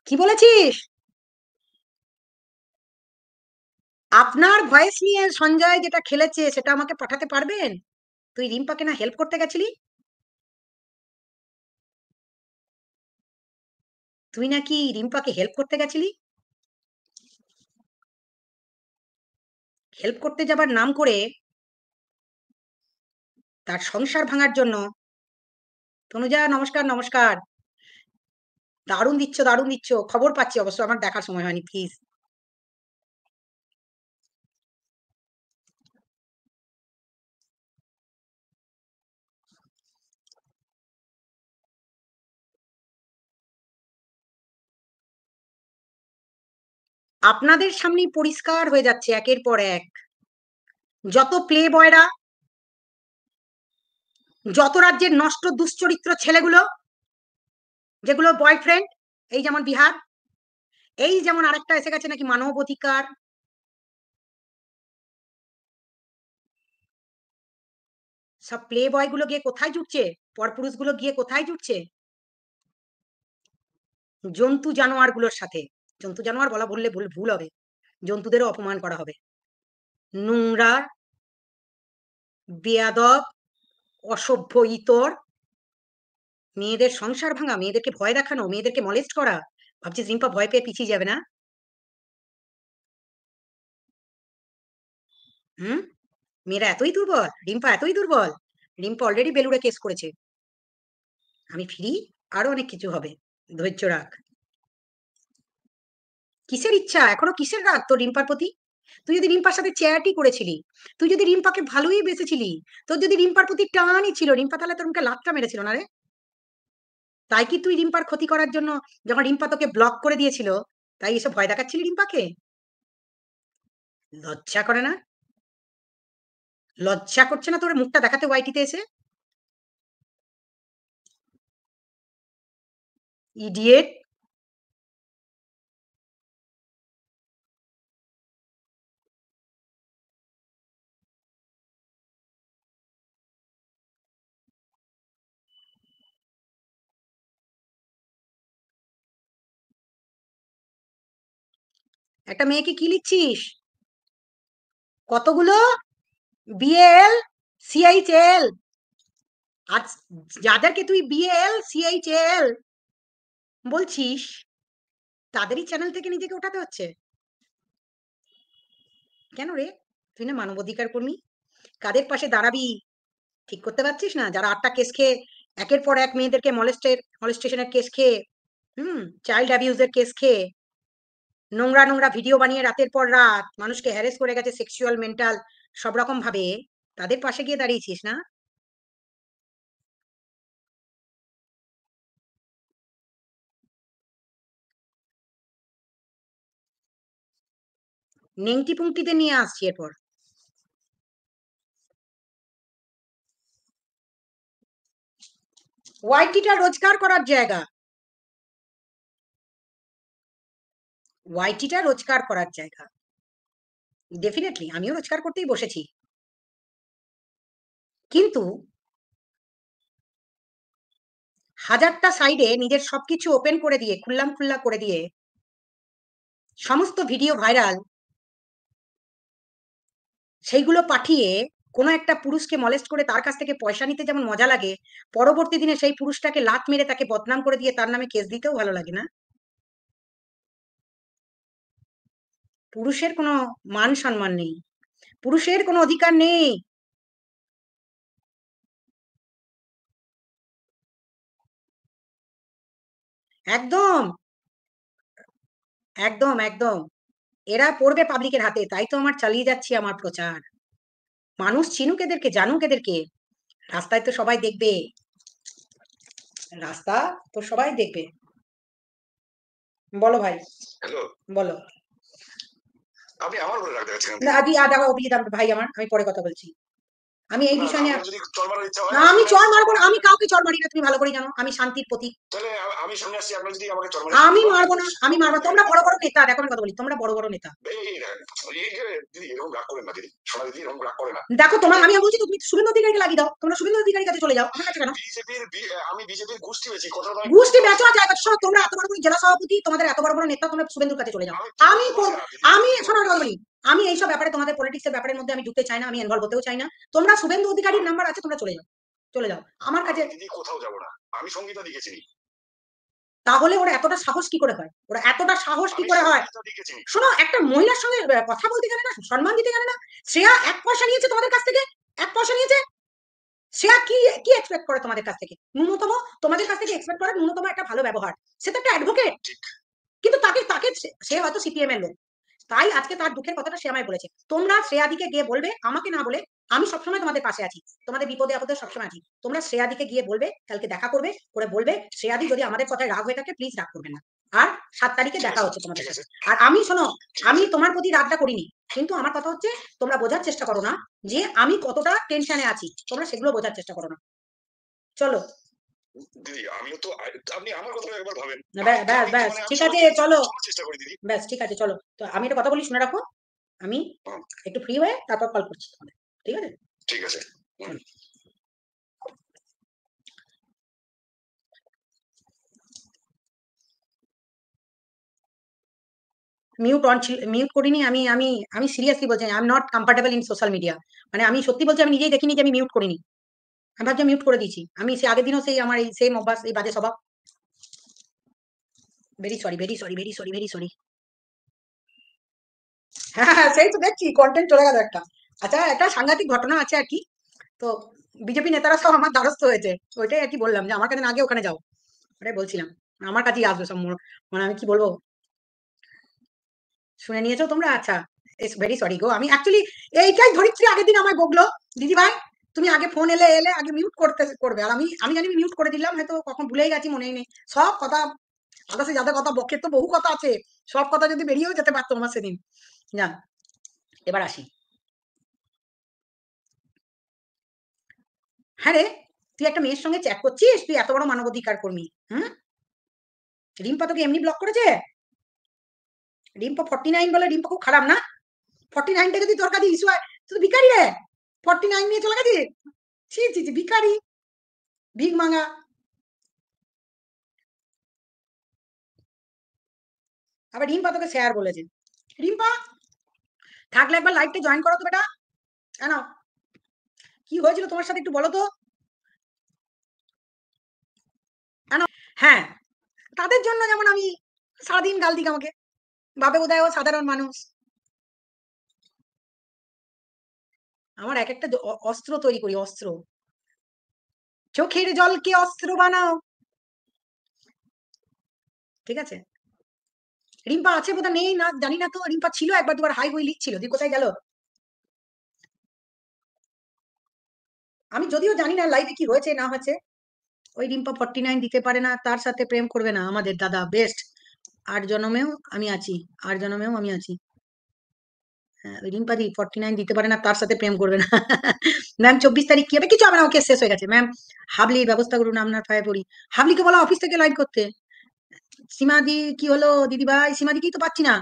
কি বলেছিস? আপনার ভয়েস নিয়ে সঞ্জয় যেটা খেলেছে সেটা আমাকে পাঠাতে পারবেন? তুই রিম্পাকে না হেল্প করতে গেছিলি? তুই নাকি রিম্পাকে হেল্প করতে গেছিলি? হেল্প করতে যাবার নাম করে তার সংসার ভাঙার জন্য। তনুজা নমস্কার, নমস্কার। দারুণ দিচ্ছ, দারুণ দিচ্ছ। খবর পাচ্ছি, অবশ্য আমার দেখার সময় হয়নি, প্লিজ। আপনাদের সামনেই পরিষ্কার হয়ে যাচ্ছে একের পর এক। যত প্লে বয়রা, যত রাজ্যের নষ্ট দুশ্চরিত্র ছেলেগুলো, যেগুলো বয়ফ্রেন্ড, এই যেমন বিহার, এই যেমন আরেকটা এসে গেছে নাকি মানব অধিকার। সব প্লে বয় গুলো গিয়ে কোথায় জুটছে? পরপুরুষ গুলো গিয়ে কোথায় জুটছে? জন্তু জানোয়ার গুলোর সাথে। জন্তু জানোয়ার বলা বললে ভুল হবে, জন্তুদেরও অপমান করা হবে। নোংরা, বেয়াদব, অসভ্য, ইতর, মেয়েদের সংসার ভাঙা, মেয়েদেরকে ভয় দেখানো, মেয়েদেরকে মলেস্ট করা। ভাবছিস রিম্পা ভয় পেয়ে পিছিয়ে যাবে না? হুম? মেয়েরা এতই দুর্বল? রিম্পা এতই দুর্বল? রিম্পা অলরেডি বেলুড়ে কেস করেছে। আমি ফিরি, আরো অনেক কিছু হবে, ধৈর্য রাখ। কিসের ইচ্ছা, এখনো কিসের রাগ তোর রিম্পার প্রতি? তুই যদি রিম্পার সাথে চ্যাটই করেছিলি, তুই যদি রিম্পাকে ভালোই বেসেছিলি, তোর যদি রিম্পার প্রতি টানই ছিল, রিম্পা তাহলে তোর মুখে লাথটা মেরেছিল না রে? তাই কি তুই রিম্পার ক্ষতি করার জন্য, যখন রিম্পা তোকে ব্লক করে দিয়েছিল, তাই এসব ভয় দেখাচ্ছিলি রিম্পাকে? লজ্জা করে না? লজ্জা করছে না তোর মুখটা দেখাতে ওয়াইটিতে এসে? ইডিয়েট। একটা মেয়েকে কি লিখছিস? কতগুলো বিএল, সিএইচএল, আজ যাদেরকে তুই বিএল সিএইচএল বলছিস, তাদেরই চ্যানেল থেকে নিজেকে ওঠাতে হচ্ছে কেন রে? তুই না মানবাধিকার কর্মী? কাদের পাশে দাঁড়াবি ঠিক করতে পারছিস না? যারা 8টা কেস খেয়ে, একের পর এক মেয়েদেরকে মলেস্টেশনের কেস খেয়ে, চাইল্ড অ্যাবিউজের কেস খেয়ে, নোংরা নোংরা ভিডিও বানিয়ে রাতের পর রাত মানুষকে হ্যারেস করে গেছে সেক্সুয়াল, মেন্টাল, সব রকম ভাবে, তাদের পাশে গিয়ে দাঁড়িয়েছিস না? নেংটি পুংটিতে নিয়ে আসছি এরপর। ওয়াইটিটা রোজগার করার জায়গা। ওয়াইটিটা রোজগার করার জায়গা। ডেফিনেটলি আমিও রোজগার করতেই বসেছি, কিন্তু হাজারটা সাইডে নিজের সবকিছু ওপেন করে দিয়ে, খুল্লাম খুল্লা করে দিয়ে, সমস্ত ভিডিও ভাইরাল, সেইগুলো পাঠিয়ে কোনো একটা পুরুষকে মলেস্ট করে তার কাছ থেকে পয়সা নিতে যেমন মজা লাগে, পরবর্তী দিনে সেই পুরুষটাকে লাত মেরে তাকে বদনাম করে দিয়ে তার নামে কেস দিতেও ভালো লাগে না? পুরুষের কোনো মান সম্মান নেই, পুরুষের কোনো অধিকার নেই। একদম, একদম, একদম। এরা পড়বে পাবলিকের হাতে, তাই তো আমার চালিয়ে যাচ্ছি আমার প্রচার। মানুষ চিনুক এদেরকে, জানুক এদেরকে। রাস্তায় তো সবাই দেখবে, রাস্তা তো সবাই দেখবে। বলো ভাই। হ্যালো, বলো। আপনি আমার উপরে রাগ দেখাচ্ছেন না, দিদি। দেখো অভিজিৎ, ভাই আমার, আমি পরে কথা বলছি। আমি এই না, বিষয় নিয়ে, আপনার যদি চড় মারার ইচ্ছা হয় না আমি চড় মারবো না, আমি কাউকে চড় মারি না, তুমি ভালো করে জানো আমি শান্তির প্রতীক। তাহলে আমি সামনে আসছি, আপনার যদি আমাকে চড় আমি মারবো না, আমি মারবো না। তোমরা বড় বড় নেতা, দেখো আমি কথা বলি, তোমরা বড় বড় নেতা। দিদি এরকম রাগ করেন না দিদি, সোনা দিদি এরকম রাগ করে না। দেখো তোমার, আমি বলছি তো তুমি শুভেন্দু অধিকারীকে লাগিয়ে দাও, তোমরা শুভেন্দু অধিকারীর কাছে চলে যাও, আমার কাছে কেন? আমি বিজেপির গোষ্ঠী হয়েছি, কথা তো গোষ্ঠী বেচা জায়গা সব, তোমরা এত বড় বড় জেলা সভাপতি, তোমাদের এত বড় বড় নেতা, তোমরা শুভেন্দুর কাছে চলে যাও। আমি আমি শোনো কথা বলি, আমি এইসব ব্যাপারে, তোমাদের পলিটিক্সের ব্যাপারের মধ্যে আমি ঢুকতে চাই না, আমি ইনভলভ হতেও চাই না। তোমরা শুভেন্দু অধিকারীর নাম্বার আছে, তোমরা চলে যাও, চলে যাও আমার কাছে। দিদি কোথাও যাবো না, আমি সঙ্গীতা লিখেছি। তাহলে ওরা এতটা সাহস কি করে হয়? ওরা এতটা সাহস কি আমি করে সেই হয়? কথা লিখেছি। শোনো, একটা মহিলার সঙ্গে কথা বলতে জানে না, সম্মান দিতে জানে না। শ্রেয়া ১ পয়সা নিয়েছে তোমাদের কাছ থেকে, ১ পয়সা নিয়েছে। শ্রেয়া কি এক্সপেক্ট করে তোমাদের কাছ থেকে? ন্যূনতম তোমাদের কাছ থেকে এক্সপেক্ট করে ন্যূনতম একটা ভালো ব্যবহার। সে তো একটা অ্যাডভোকেট। ঠিক। কিন্তু তাকে সে হয়তো সিপিএম এর লোক। তাই আজকে তার দুঃখের কথাটা সে আমায় বলেছে। তোমরা শ্রেয়াদিকে গিয়ে বলবে, আমাকে না বলে, আমি সবসময় তোমাদের পাশে আছি। তোমাদের বিপদে আপদে সবসময় আছি। তোমরা শ্রেয়াদিকে গিয়ে বলবে, কালকে দেখা করবে, করে বলবে, শ্রেয়াদি যদি আমাদের কথায় রাগ হয়ে থাকে প্লিজ রাগ করবেন না। আর ৭ তারিখে ঠিক দেখা আছে, হচ্ছে তোমাদের ঠিক সাথে। আছে, আর আমি শোনো, ঠিক আমি আছে। তোমার প্রতি রাগটা করিনি। কিন্তু আমার কথা হচ্ছে, তোমরা বোঝার চেষ্টা করো না যে আমি কতটা টেনশনে আছি। তোমরা সেগুলো বোঝার চেষ্টা করো না। চলো। দিদি আমিও তো আপনি আমার কথাটা একবার ভাবেন। ব্যাস, ব্যাস, আমি ব্যাস। মানে আমি ঠিক আছে, সবাইকে চলো। শোনার চেষ্টা করি দিদি। ব্যাস ঠিক আছে, চলো। তো আমি একটা কথা বলি, শুনে রাখো। আমি হুম, একটু ফ্রি হয়ে তারপর কল করছি তোমাদের। ঠিক আছে? ঠিক আছে। হুম। চলো। মিউট অন ছিল, মিউট করিনি আমি। আমি সিরিয়াসলি বলছি, I am not comfortable in social media. মানে আমি সত্যি বলছি, আমি নিজেই দেখিনি যে আমি মিউট করিনি। আমি ভাবছি মিউট করে দিয়েছি। আমি সে আগের দিনও সেই আমার এই সেম অভ্যাস, এই বাজে স্বভাব। Very sorry, very sorry, very sorry, very sorry. হ্যাঁ, হ্যাঁ, সেই তো দেখছি কন্টেন্ট চলে গেল একটা। আচ্ছা, একটা সাংঘাতিক ঘটনা আছে আর কি। তো বিজেপি নেতারা সব আমার দ্বারস্থ হয়েছে। ওইটাই আর কি বললাম যে আমার কাছে না গিয়ে ওখানে যাও। ওটাই বলছিলাম। আমার কাছেই আসবে সব মানে আমি কি বলবো? শুনে নিয়েছো তোমরা? আচ্ছা। ইটস ভেরি সরি গো। আমি অ্যাকচুয়ালি এইটাই ধরিত্রী আগের দিন আমায় বকলো। দিদি ভাই, তুমি আগে ফোন এলে আগে মিউট করবে। আর আমি জানি মিউট করে দিলাম, হয়তো কখন ভুলেই গেছি, মনেই নেই। সব কথা আদাসে যাদের কথা বকে তো বহু কথা আছে। সব কথা যদি বেরিয়েও যেতে পারতো আমার সেদিন। যান, এবার আসি। হ্যাঁ রে, তুই একটা মেয়ের সঙ্গে চ্যাট করছিস? তুই এত বড় মানবাধিকার কর্মী? হুম? রিম্পা তোকে এমনি ব্লক করেছে? রিম্পা 49 বলে? রিম্পা খুব খারাপ না? 49 টা যদি তোর কাছে ইস্যু হয়, তুই তো ভিখারি রে। 49 নিয়ে চলে গেছিস? ছি, ছি, ছি, ভিখারি, ভিক মাঙ্গা। আবার রিম্পা তোকে শেয়ার বলেছে। রিম্পা, থাকলে একবার লাইভটা জয়েন করো তো বেটা। কেন? কি হয়েছিল তোমার সাথে একটু বলো তো। কেন? হ্যাঁ, তাদের জন্য যেমন আমি সারাদিন গাল দিক আমাকে। ভাবে বোধহয় ও সাধারণ মানুষ। আমার এক একটা অস্ত্র তৈরি করি, অস্ত্র। চোখের জলকে অস্ত্র বানাও। ঠিক আছে? রিম্পা আছে বোধহয়, নেই না জানি না তো। রিম্পা ছিল একবার দুবার, হাই বই লিখছিল। তুই কোথায় গেল? আমি যদিও জানি না লাইফে কি হয়েছে না হয়েছে। ওই রিম্পা 49 দিতে পারে না, তার সাথে প্রেম করবে না আমাদের দাদা বেস্ট। ৮ জনমেও আমি আছি। ৮ জনমেও আমি আছি। হ্যাঁ, ওই রিম্পাদি 49 দিতে পারে না, তার সাথে প্রেম করবে না। ম্যাম ২৪ তারিখ কি হবে? কিছু হবে না, ওকে শেষ হয়ে গেছে। ম্যাম হাবলির ব্যবস্থা করুন, আপনার পায়ে পড়ি। হাবলিকে বলা অফিস থেকে লাইভ করতে। সীমাদি কি হলো দিদি ভাই? সীমাদিকেই তো পাচ্ছি না।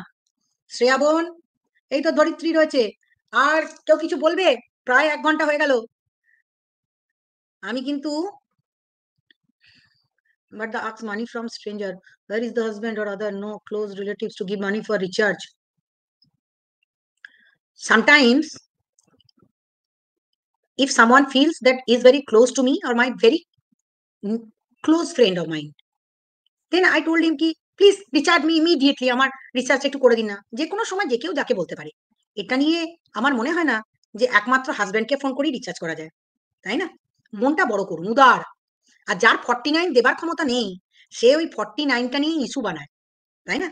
শ্রেয়া বোন, এই তো ধরিত্রী রয়েছে। আর কেউ কিছু বলবে? প্রায় ১ ঘন্টা হয়ে গেল। আমি কিন্তু but the asks money from stranger. Where is the husband or other no close relatives to give money for recharge? Sometimes, if someone feels that is very close to me or my very close friend of mine, then I told him ki please recharge me immediately. আমার recharge একটু করে দিন না। যে কোনো সময় যে কেউ যাকে বলতে পারে। এটা নিয়ে আমার মনে হয় না যে একমাত্র হাসব্যান্ডকে ফোন করেই রিচার্জ করা যায়। তাই না? মনটা বড় করুন, উদার। আর যার 49 দেবার ক্ষমতা নেই, সে ওই 49 টা নিয়ে ইস্যু বানায়। তাই না?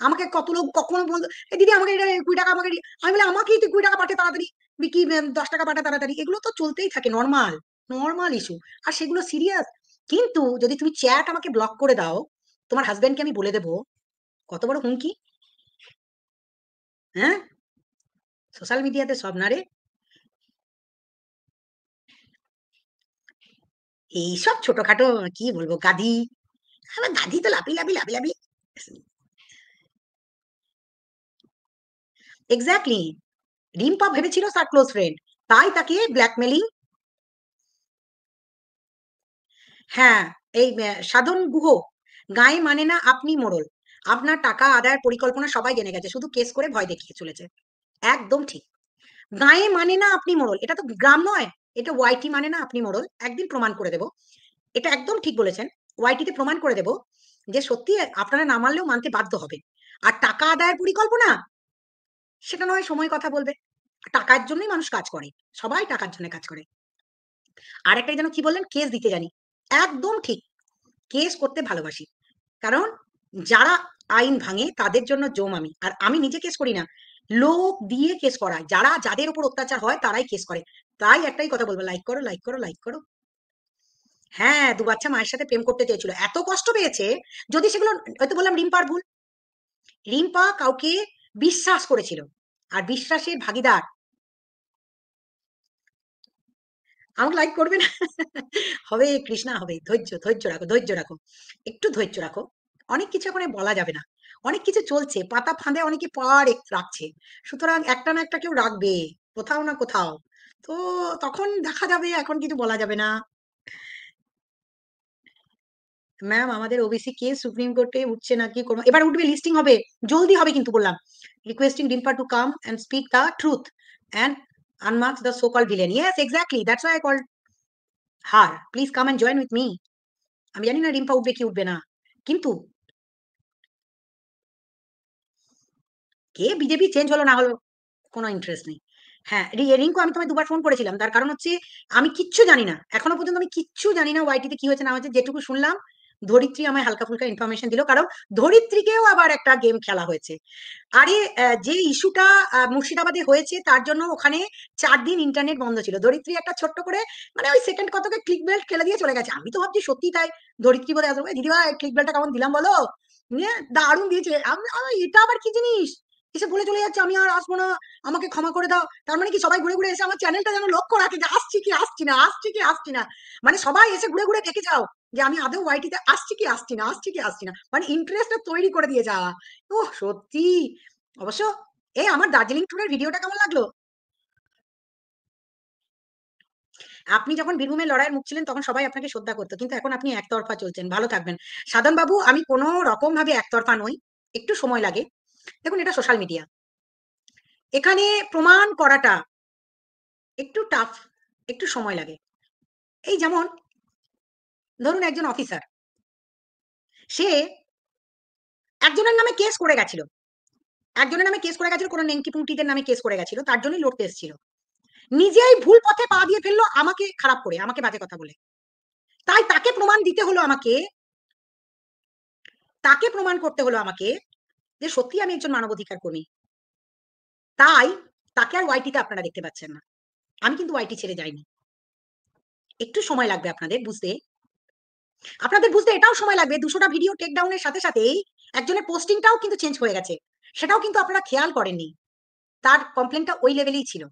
আমাকে কত লোক কখনো বলতো, "এ দিদি আমাকে এটা ২০ টাকা আমাকে আমি বলি, "আমাকেই তুই ২০ টাকা পাঠা তাড়াতাড়ি। কি ১০ টাকা পাঠা তাড়াতাড়ি।" এগুলো তো চলতেই থাকে, নরমাল, নরমাল ইস্যু। আর সেগুলো সিরিয়াস। কিন্তু যদি তুমি চ্যাট আমাকে ব্লক করে দাও, তোমার হাসব্যান্ডকে আমি বলে দেব, কত বড় হুমকি? হ্যাঁ? সোশ্যাল মিডিয়াতে সব না রে। এইসব ছোটখাটো কি বলবো গাধি। আবার গাধি তো লাফি। এক্সাক্টলি। রিম্পা ভেবেছিল তার ক্লোজ ফ্রেন্ড। তাই তাকে ব্ল্যাকমেলিং। হ্যাঁ, এই সাধন গুহ, গাঁয়ে মানে না আপনি মোড়ল। আপনার টাকা আদায়ের পরিকল্পনা সবাই জেনে গেছে। শুধু কেস করে ভয় দেখিয়ে চলেছে। একদম ঠিক। গাঁয়ে মানে না আপনি মোড়ল। এটা তো গ্রাম নয়। এটা ওয়াইটি মানে না আপনি মোড়ল। একদিন প্রমাণ করে দেব। এটা একদম ঠিক বলেছেন। ওয়াইটিতে প্রমাণ করে দেব যে সত্যি আপনারা না মানলেও মানতে বাধ্য হবে। আর টাকা আদায়ের পরিকল্পনা, সেটা নয় সময় কথা বলবে। টাকার জন্যই মানুষ কাজ করে। সবাই টাকার জন্য কাজ করে। আরেকটা যেন কি বললেন? কেস দিতে জানি। একদম ঠিক। কেস করতে ভালোবাসি। কারণ যারা আইন ভাঙে তাদের জন্য জম আমি। আর আমি নিজে কেস করি না। লোক দিয়ে কেস করায়। যাদের উপর অত্যাচার হয় তারাই কেস করে। তাই একটাই কথা বলবো, লাইক করো, লাইক করো, লাইক করো। হ্যাঁ, ২ বাচ্চা মায়ের সাথে প্রেম করতে চেয়েছিল। এত কষ্ট পেয়েছে, যদি সেগুলো, হয়তো বললাম রিম্পার ভুল। রিম্পা কাউকে বিশ্বাস করেছিল। আর বিশ্বাসের ভাগীদার। আমাকে লাইক করবে না? হবে কৃষ্ণা হবে। ধৈর্য, ধৈর্য রাখো, ধৈর্য রাখো। একটু ধৈর্য রাখো। অনেক কিছু এখন আর বলা যাবে না। অনেক কিছু চলছে। পাতা ফাঁদে অনেকে পা রাখছে। সুতরাং একটা না একটা কেউ রাখবে। কোথাও না কোথাও। তো তখন দেখা যাবে, এখন কিছু বলা যাবে না। ম্যাম আমাদের ওবিসি কেস সুপ্রিম কোর্টে উঠছে নাকি কোনো, এবার উঠবে, লিস্টিং হবে। জলদি হবে কিন্তু বললাম। Requesting Dimpa to come and speak the truth and unmarks the so-called villain. Yes, exactly. That's why I called her. Please come and join with me. আমি জানি না রিম্পা উঠবে কি উঠবে না। কিন্তু কে বিজেপি চেঞ্জ হলো না হলো কোনো ইন্টারেস্ট নেই। হ্যাঁ, রিঙ্কু আমি তোমায় ২ বার ফোন করেছিলাম। তার কারণ হচ্ছে আমি কিচ্ছু জানি না। এখনো পর্যন্ত আমি কিচ্ছু জানি না ওয়াইটিতে কি হয়েছে না হয়েছে। যেটুকু শুনলাম, ধরিত্রী আমায় হালকা ফুলকা ইনফরমেশন দিল। কারণ ধরিত্রীকেও আবার একটা গেম খেলা হয়েছে। আরে যে ইস্যুটা মুর্শিদাবাদে হয়েছে তার জন্য ওখানে ৪ দিন ইন্টারনেট বন্ধ ছিল। ধরিত্রী একটা ছোট্ট করে মানে ওই সেকেন্ড কতকে ক্লিক বেল্ট খেলে দিয়ে চলে গেছে। আমি তো ভাবছি সত্যি তাই। ধরিত্রী বলে আসবে, দিদিভাই ক্লিক বেলটা কেমন দিলাম বলো? নিয়ে দারুণ দিয়েছে। এটা আবার কি জিনিস? এসে বলে চলে যাচ্ছে আমি আর আসবো না, আমাকে ক্ষমা করে দাও। তার মানে কি সবাই ঘুরে ঘুরে এসে আমার চ্যানেলটা যেন লক্ষ্য রাখে যে আসছি কি আসছি না, আসছি কি আসছি না। মানে সবাই এসে ঘুরে ঘুরে দেখে যাও যে আমি আদৌ ওয়াইটিতে আসছি কি আসছি না, আসছি কি আসছি না। মানে ইন্টারেস্টটা তৈরি করে দিয়ে যাওয়া। ও সত্যি। অবশ্য এই আমার দার্জিলিং ট্যুরের ভিডিওটা কেমন লাগলো? আপনি যখন বীরভূমের লড়াইয়ের মুখ ছিলেন তখন সবাই আপনাকে শ্রদ্ধা করতো, কিন্তু এখন আপনি একতরফা চলছেন। ভালো থাকবেন সাধন বাবু। আমি কোনো রকম ভাবে একতরফা নই। একটু সময় লাগে। দেখুন, এটা সোশ্যাল মিডিয়া। এখানে প্রমাণ করাটা একটু টাফ। একটু সময় লাগে। এই যেমন ধরুন একজন অফিসার, সে একজনের নামে কেস করে গেছিল। একজনের নামে কেস করে গেছিল, কোনো নেংটি-পুংটিদের নামে কেস করে গেছিল। তার জন্যই লড়তে এসেছিল। নিজেই ভুল পথে পা দিয়ে ফেললো আমাকে খারাপ করে, আমাকে বাজে কথা বলে। তাই তাকে প্রমাণ দিতে হলো আমাকে, তাকে প্রমাণ করতে হলো আমাকে যে সত্যি আমি একজন মানবাধিকার কর্মী। তাই তাকে আর ওয়াইটিতে আপনারা দেখতে পাচ্ছেন না। আমি কিন্তু ওয়াইটি ছেড়ে যাইনি। একটু সময় লাগবে আপনাদের বুঝতে। আপনাদের বুঝতে এটাও সময় লাগবে। ২০০টা ভিডিও টেক ডাউনের সাথে সাথেই একজনের পোস্টিংটাও কিন্তু চেঞ্জ হয়ে গেছে। সেটাও কিন্তু আপনারা খেয়াল করেননি। তার কমপ্লেনটা ওই লেভেলেই ছিল।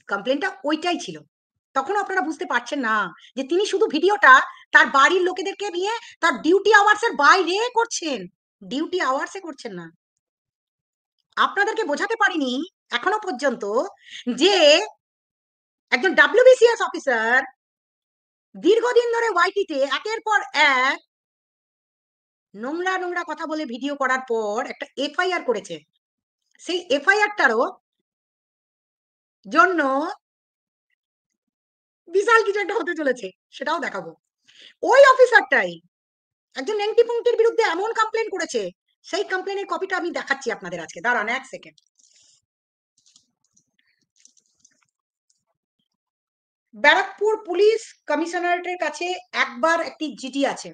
কমপ্লেনটা ওইটাই ছিল। তখনও আপনারা বুঝতে পারছেন না যে তিনি শুধু ভিডিওটা তার বাড়ির লোকেদেরকে নিয়ে তার ডিউটি আওয়ার্স এর বাইরে করছেন। ডিউটি আওয়ার্স এ করছেন না। আপনাদেরকে বোঝাতে পারিনি এখনো পর্যন্ত যে একজন WBCS অফিসার দীর্ঘদিন ধরে ওয়াইটিতে একের পর এক নোংরা নোংরা কথা বলে ভিডিও করার পর একটা এফআইআর করেছে। সেই এফআইআরটারও জন্য বিশাল কিছু একটা হতে চলেছে। সেটাও দেখাবো। ওই অফিসারটাই একজন নেংটি-পুংটির বিরুদ্ধে এমন কমপ্লেন করেছে, সেই কমপ্লেনের কপিটা আমি দেখাচ্ছি আপনাদের আজকে। দাঁড়ান ১ সেকেন্ড। ব্যারাকপুর পুলিশ কমিশনারেটের কাছে একবার একটি জিডি আছে।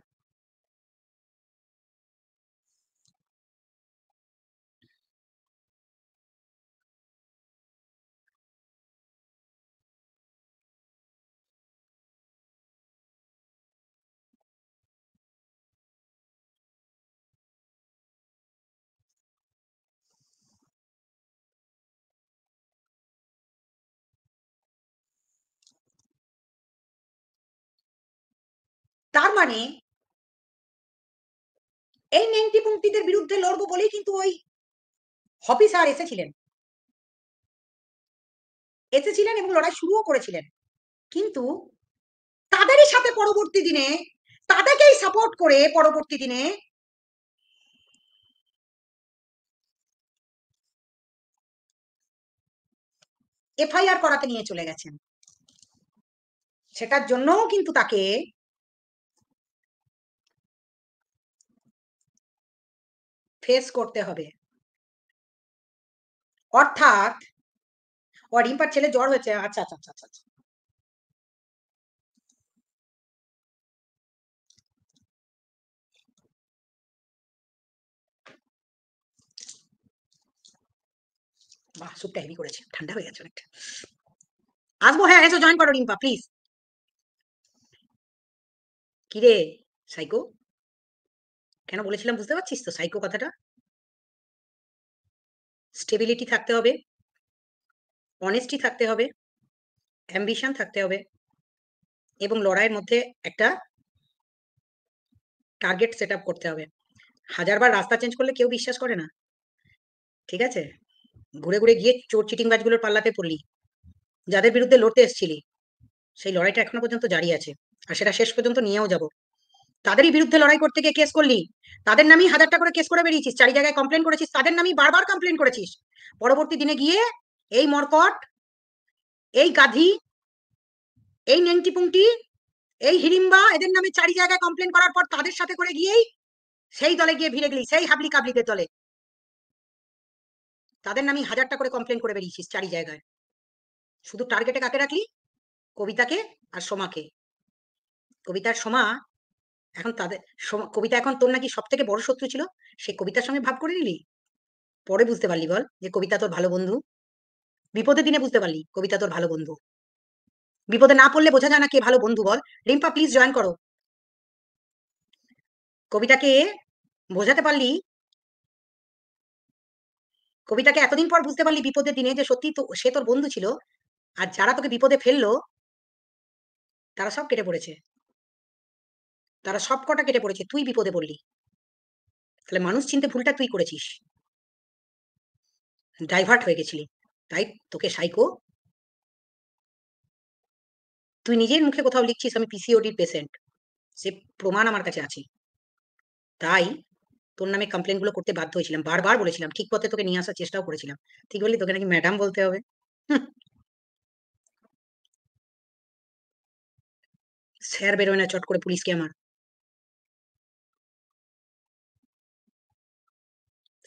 তার মানে এই নেংটি-পুংটিদের বিরুদ্ধে লড়বো বলেই কিন্তু ওই অফিসার এসেছিলেন। এসেছিলেন এবং লড়াই শুরুও করেছিলেন। কিন্তু তাদেরই সাথে পরবর্তী দিনে, তাদেরকেই সাপোর্ট করে পরবর্তী দিনে এফআইআর করাতে নিয়ে চলে গেছেন। সেটার জন্যও কিন্তু তাকে ফেস করতে হবে। অর্থাৎ রিম্পার ছেলে জ্বর হয়েছে। আচ্ছা আচ্ছা আচ্ছা আচ্ছা। বাহ, স্যুপটা হেভি করেছে, ঠান্ডা হয়ে গেছে অনেকটা। আসবো, হ্যাঁ এসো, জয়েন করো রিম্পা প্লিজ। কিরে সাইকো, কেন বলেছিলাম বুঝতে পারছিস তো সাইকো কথাটা? স্টেবিলিটি থাকতে হবে, অনেস্টি থাকতে হবে, অ্যাম্বিশন থাকতে হবে, এবং লড়াইয়ের মধ্যে একটা টার্গেট সেট আপ করতে হবে। হাজারবার রাস্তা চেঞ্জ করলে কেউ বিশ্বাস করে না, ঠিক আছে? ঘুরে ঘুরে গিয়ে চোর চিটিংবাজগুলোর পাল্লাতে পড়লি, যাদের বিরুদ্ধে লড়তে এসেছিলি সেই লড়াইটা এখনো পর্যন্ত জারি আছে, আর সেটা শেষ পর্যন্ত নিয়েও যাব। তাদেরই বিরুদ্ধে লড়াই করতে গিয়ে কেস করলি, তাদের নামেই হাজারটা করে কেস করে বেরিয়েছিস, চারি জায়গায় কমপ্লেন করেছিস, তাদের নামেই বারবার কমপ্লেন করেছিস। পরবর্তী দিনে গিয়ে এই মরকট, এই গাধি, এই নেংটি পুংটি, এই হিড়িম্বা, এদের নামে চারি জায়গায় কমপ্লেন করার পর তাদের সাথে করে গিয়েই সেই দলে গিয়ে ভিড়ে গেলি, সেই হাবলি কাবলিদের দলে। তাদের নামে হাজারটা করে কমপ্লেন করে বেরিয়েছিস চারি জায়গায়। শুধু টার্গেটে কাকে রাখলি? কবিতাকে আর সোমাকে। কবিতার সোমা এখন তাদের, কবিতা এখন তোর নাকি সব থেকে বড় শত্রু ছিল, সে কবিতার সঙ্গে ভাব করে নিলি? পরে বুঝতে পারলি বল যে কবিতা তোর ভালো বন্ধু? বিপদের দিনে বুঝতে পারলি কবিতা তোর ভালো বন্ধু? বিপদে না পড়লে বোঝা যায় না কে ভালো বন্ধু বল? রিম্পা প্লিজ জয়েন করো। কবিতাকে বোঝাতে পারলি, কবিতাকে এতদিন পর বুঝতে পারলি বিপদের দিনে যে সত্যি তো সে তোর বন্ধু ছিল, আর যারা তোকে বিপদে ফেললো তারা সব কেটে পড়েছে, তারা সব কটা কেটে পড়েছে, তুই বিপদে পড়লি। তাহলে মানুষ চিনতে ভুলটা তুই করেছিস, ডাইভার্ট হয়ে গেছিলি। তাই তোকে সাইকো, তুই নিজের মুখে কোথাও লিখছিস আমি পিসিওডির পেশেন্ট, সে প্রমাণ আমার কাছে আছে। তাই তোর নামে কমপ্লেন গুলো করতে বাধ্য হয়েছিলাম, বারবার বলেছিলাম, ঠিক পথে তোকে নিয়ে আসার চেষ্টাও করেছিলাম। ঠিক বললি, তোকে নাকি ম্যাডাম বলতে হবে। স্যার বেরোয় না চট করে পুলিশকে আমার,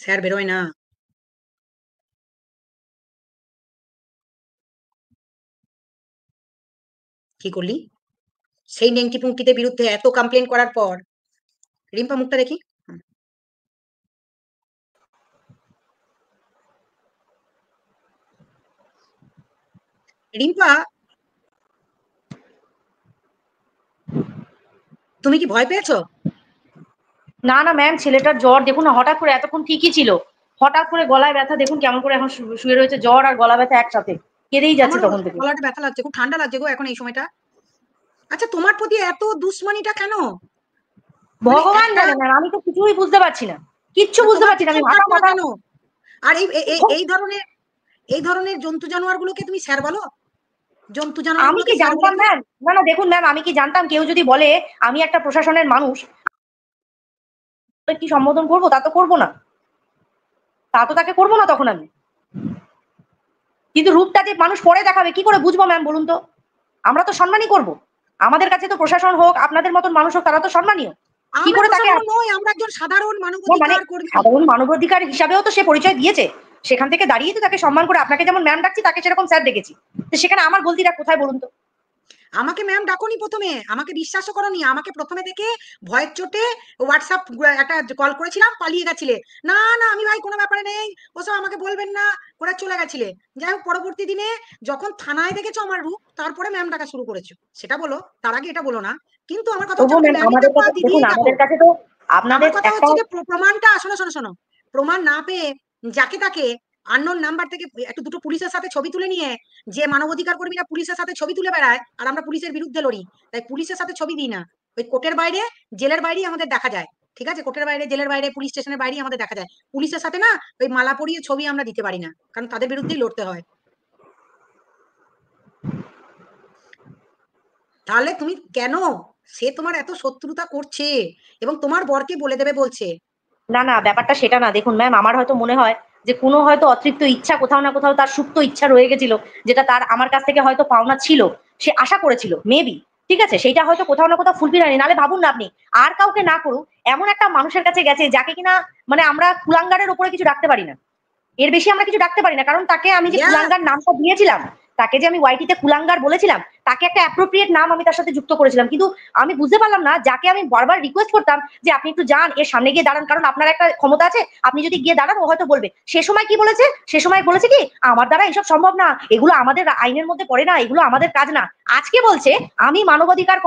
স্যার বেরোয় না। কি করলি? সেই নেংটি পুংটিদের বিরুদ্ধে এত কমপ্লেন করার পর, রিম্পা মুখটা দেখি। রিম্পা, তুমি কি ভয় পেয়েছো? না না ম্যাম, ছেলেটার জ্বর দেখুন না, হঠাৎ করে এতক্ষণ ঠিকই ছিল, হঠাৎ করে গলায় ব্যথা দেখুন কেমন করে এখন শুয়ে রয়েছে, জ্বর আর গলা ব্যথা একসাথে, কেঁদেই যাচ্ছে আমারও তখন থেকে। গলাটা ব্যথা লাগছে, খুব ঠান্ডা লাগছে গো এখন এই সময়টা। আচ্ছা, তোমার প্রতি এত দুশ্মনীটা কেন? মানে ভগবান একটা, জানে ম্যাম, আমি তো কিছুই বুঝতে পারছি না, কিচ্ছু বুঝতে তোমার পারছি না, পিছন আমি মাথা থাকবে না মাথা কেন? আর এই ধরনের, এই ধরনের জন্তু জানোয়ার গুলোকে তুমি স্যার বলো? জন্তু জানোয়ার আমি কি গুলোকে স্যার বলে জানতাম তো? ম্যাম? না না দেখুন ম্যাম, আমি কি জানতাম কেউ যদি বলে আমি একটা প্রশাসনের মানুষ কি সম্বোধন করবো? তা তো করবো না, তা তো তাকে করবো না তখন আমি। কিন্তু রূপটা যে মানুষ পরে দেখাবে কি করে বুঝবো ম্যাম বলুন তো? আমরা তো সম্মানই করব, আমাদের কাছে তো প্রশাসন হোক আপনাদের মতন মানুষ হোক তারা তো সম্মানীয়। কি আমরা করে তাকে প্রশাসন নই, আমরা একজন সাধারণ মানে মানবাধিকার কর্মী। সাধারণ মানবাধিকার হিসাবেও তো সে পরিচয় দিয়েছে, সেখান থেকে দাঁড়িয়ে তো তাকে সম্মান করে, আপনাকে যেমন ম্যাম ডাকছি তাকে সেরকম স্যার ডেকেছি, তো সেখানে আমার গলতিটা কোথায় বলুন তো? আমাকে ম্যাম ডাকোনি প্রথমে, আমাকে বিশ্বাসও করোনি, আমাকে প্রথমে দেখে ভয়ের চোটে হোয়াটসঅ্যাপ একটা কল করেছিলাম, পালিয়ে গেছিলে। না না আমি ভাই কোনো ব্যাপারে নেই, ওসব আমাকে বলবেন না করে চলে গেছিলে। যাই হোক, পরবর্তী দিনে যখন থানায় দেখেছো আমার রূপ, তারপরে ম্যাম ডাকা শুরু করেছো, সেটা বলো, তার আগে এটা বলো না। কিন্তু আমার কথা হচ্ছে, তবুও আমাকে ম্যাম ম্যামই আমাদের ডাকো কাছে আর দেখুন, দিদিই ডাকো। আমাদের কাছে তো আপনাদের আমার কথা একটা হচ্ছে যে প্রমাণটা, শোনো শোনো শোনো, প্রমাণ না পেয়ে যাকে তাকে আননোন নাম্বার থেকে একটু দুটো পুলিশের সাথে ছবি তুলে নিয়ে, যে মানবাধিকার কর্মীরা পুলিশের সাথে ছবি তুলে বেড়ায় আর আমরা পুলিশের বিরুদ্ধে লড়ি, তাই পুলিশের সাথে ছবি দিই না। ওই কোর্টের বাইরে, জেলের বাইরেই আমাদের দেখা যায়, ঠিক আছে? কোর্টের বাইরে, জেলের বাইরে, পুলিশ স্টেশনের বাইরেই আমাদের দেখা যায়। পুলিশের সাথে না ওই মালা পরিয়ে ছবি আমরা দিতে পারি না, কারণ তাদের বিরুদ্ধেই লড়তে হয়। তাহলে তুমি কেন, সে তোমার এত শত্রুতা করছে এবং তোমার বরকে বলে দেবে বলছে। না না ব্যাপারটা সেটা না, দেখুন ম্যাম আমার হয়তো মনে হয় যে কোনো হয়তো অতৃপ্ত ইচ্ছা কোথাও না কোথাও, তার সুপ্ত ইচ্ছা রয়ে গেছিল, যেটা তার আমার কাছ থেকে হয়তো পাওনা ছিল, সে আশা করেছিল মেবি, ঠিক আছে, সেইটা হয়তো কোথাও না কোথাও ফুলফিল হয়নি। নালে ভাবুন না আপনি, আর কাউকে না করুক, এমন একটা মানুষের কাছে গেছে যাকে কিনা মানে আমরা কুলাঙ্গারের উপরে কিছু ডাকতে পারি না, এর বেশি আমরা কিছু ডাকতে পারি না। কারণ তাকে আমি যে কুলাঙ্গার নামটা দিয়েছিলাম, তাকে যে আমি ওয়াইটিতে কুলাঙ্গার বলেছিলাম, তাকে একটা অ্যাপ্রোপ্রিয়েট নাম আমি তার সাথে যুক্ত করেছিলাম। কিন্তু আমি বুঝতে পারলাম না, যাকে আমি বারবার রিকোয়েস্ট করতাম যে আপনি একটু যান, এর সামনে গিয়ে দাঁড়ান, কারণ আপনার একটা ক্ষমতা আছে, আপনি যদি গিয়ে দাঁড়ান ও হয়তো বলবে। সে সময় কি বলেছে, সে সময় বলেছে কি আমার দ্বারা এসব সম্ভব না, এগুলো আমাদের আইনের মধ্যে পড়ে না, এগুলো আমাদের কাজ না। আজকে বলছে আমি মানবাধিকার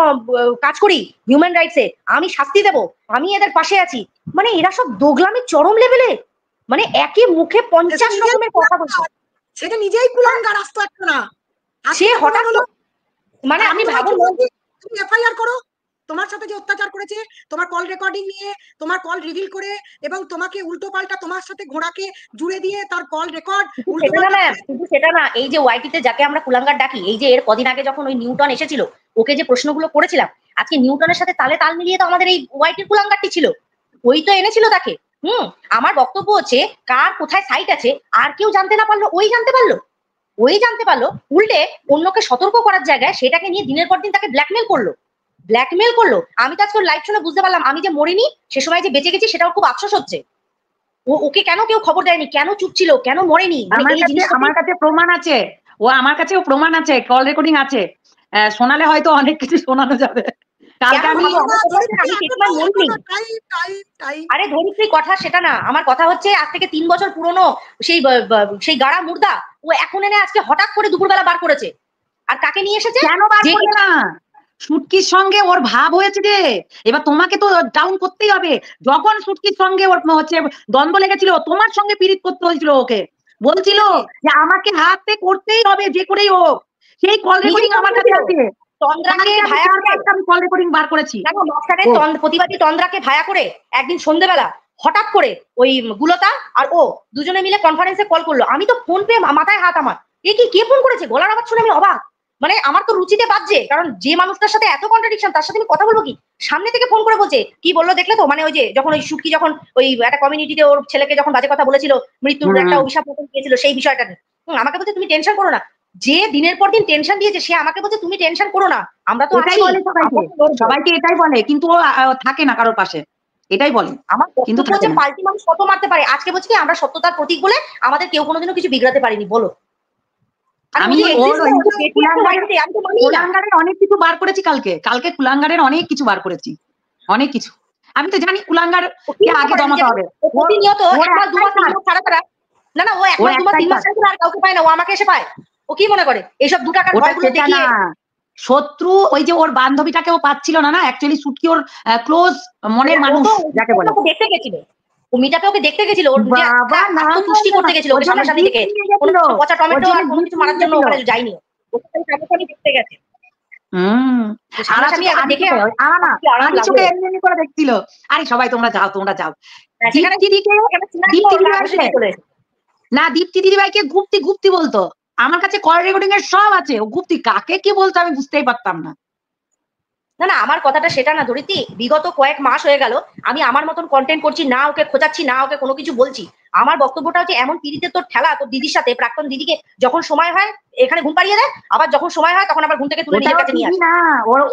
কাজ করি, হিউম্যান রাইটসে, আমি শাস্তি দেব, আমি এদের পাশে আছি। মানে এরা সব দোগলামি চরম লেভেলে, মানে একই মুখে 50 রকমের কথা বলছে। সেটা নিজেই কুলাঙ্গার, আস্ত একটা না। সে হঠাৎ মানে আমি ভাবুন, তুমি এফআইআর করো, তোমার সাথে যে অত্যাচার করেছে, তোমার কল রেকর্ডিং নিয়ে, তোমার কল রিভিল করে, এবং তোমাকে উল্টো পাল্টা তোমার সাথে ঘোড়াকে জুড়ে দিয়ে তার কল রেকর্ড সেটা না ম্যাম, কিন্তু সেটা না। এই যে ওয়াইটিতে যাকে আমরা কুলাঙ্গার ডাকি, এই যে এর কদিন আগে যখন ওই নিউটন এসেছিল, ওকে যে প্রশ্নগুলো করেছিলাম, আজকে নিউটনের সাথে তালে তাল মিলিয়ে তো আমাদের এই ওয়াইটির কুলাঙ্গারটি ছিল, ওই তো এনেছিল তাকে। আমার বক্তব্য হচ্ছে, কার কোথায় সাইট আছে আর কেউ জানতে না পারলো, ওই জানতে পারলো, ওই জানতে পারলো। উল্টে অন্যকে সতর্ক করার জায়গায় সেটাকে নিয়ে দিনের পর দিন তাকে ব্ল্যাকমেল করলো, ব্ল্যাকমেল করলো। আমি তো আজকে লাইভ শুনে বুঝতে পারলাম, আমি যে মরিনি, সে সময় যে বেঁচে গেছি, সেটাও খুব আফসোস হচ্ছে। ওকে কেন কেউ খবর দেয়নি, কেন চুপ ছিল, কেন মরেনি? আমার কাছে প্রমাণ আছে, ও আমার কাছেও প্রমাণ আছে, কল রেকর্ডিং আছে, শোনালে হয়তো অনেক কিছু শোনানো যাবে। কালকে আমি আরে ধরিত্রী কথা সেটা না, আমার কথা হচ্ছে আজ থেকে 3 বছর পুরনো সেই গাড়া মুর্দা ও এখন এনে আজকে হঠাৎ করে দুপুরবেলা বার করেছে। আর কাকে নিয়ে এসেছে? কেন বার করবে না? সুটকির সঙ্গে ওর ভাব হয়েছে রে, এবার তোমাকে তো ডাউন করতেই হবে। যখন সুটকির সঙ্গে ওর হচ্ছে দ্বন্দ্ব লেগেছিল, তোমার সঙ্গে পীড়িত করতে হয়েছিল, ওকে বলছিল যে আমাকে হাতে করতেই হবে যে করেই হোক। সেই কল রেকর্ডিং আমার কাছে আছে, তন্দ্রাকে ভায়া করে আমি কল রেকর্ডিং বার করেছি। দেখো মাঝখানে প্রতিবাদী তন্দ্রাকে ভায়া করে একদিন সন্ধ্যেবেলা হঠাৎ করে ওই গুলতা আর ও দুজনে মিলে কনফারেন্সে কল করলো। আমি তো ফোন পেয়ে মাথায় হাত আমার, এ কি, কে ফোন করেছে? গলার আওয়াজ শুনে আমি অবাক। মানে আমার তো রুচিতে বাজছে, কারণ যে মানুষটার সাথে এত কন্ট্রাডিকশন, তার সাথে আমি কথা বলবো কি? সামনে থেকে ফোন করে বলছে, কি বললো দেখলে তো? মানে ওই যে যখন ওই সুটকি যখন ওই একটা কমিউনিটিতে ওর ছেলেকে যখন বাজে কথা বলেছিল, মৃত্যুর একটা অভিশাপ মতন দিয়েছিল, সেই বিষয়টা নিয়ে আমাকে বলছে তুমি টেনশন করো না। যে দিনের পর দিন টেনশন দিয়েছে, সে আমাকে বলছে তুমি টেনশন করো না, আমরা তো আছি। সবাইকে এটাই বলে, কিন্তু ও থাকে না কারোর পাশে, এটাই বলে। আমার কিন্তু বলছে পাল্টি মানুষ কত মারতে পারে, আজকে বলছে কি আমরা সত্যতার প্রতীক বলে আমাদের কেউ কোনোদিনও কিছু বিগড়াতে পারিনি। বলো, আমি কুলাঙ্গারের অনেক কিছু বার করেছি, কালকে কুলাঙ্গারের অনেক কিছু বার করেছি, অনেক কিছু। আমি তো জানি কুলাঙ্গার আগে দমাতে হবে। প্রতিনিয়ত ছাড়া ছাড়া না, না, ও 1 মাস 2 মাস 3 মাস আর কাউকে পায় না, ও আমাকে এসে পায়। ও কি মনে করে এইসব 2 টাকার ভয়গুলো দেখিয়ে? শত্রু ওই যে ওর বান্ধবীটাকেও পাচ্ছিল না, না অ্যাকচুয়ালি সুটকি ওর ক্লোজ মনের মানুষ যাকে বলে। দেখতে গেছিল, ও মিটাপে ওকে দেখতে গেছিল, ওর আত্মতুষ্টি করতে গেছিল, ওকে সামনাসামনি দেখে কোনো পচা টমেটো আর কোনো কিছু মারার জন্য ওখানে যায়নি, ওকে সামনাসামনি দেখতে গেছে। দেখছিল। আরে সবাই তোমরা যাও, তোমরা যাও। না, দীপ্তি দিদিভাইকে গুপ্তি গুপ্তি বলতো, আমার কাছে কল রেকর্ডিং এর সব আছে। ও গুপ্তি কাকে কি বলতো আমি বুঝতেই পারতাম না। না না, আমার কথাটা সেটা না ধরিত্রী, বিগত কয়েক মাস হয়ে গেল আমি আমার মতন কন্টেন্ট করছি, না ওকে খোঁচাচ্ছি, না ওকে কোনো কিছু বলছি। আমার বক্তব্যটা হচ্ছে, এমন পিড়িতে তোর ঠেলা তোর দিদির সাথে, প্রাক্তন দিদিকে যখন সময় হয় এখানে ঘুম পাড়িয়ে দেয়, আবার যখন সময় হয় তখন আবার ঘুম থেকে তুলে নিজের কাছে নিয়ে আসে। না,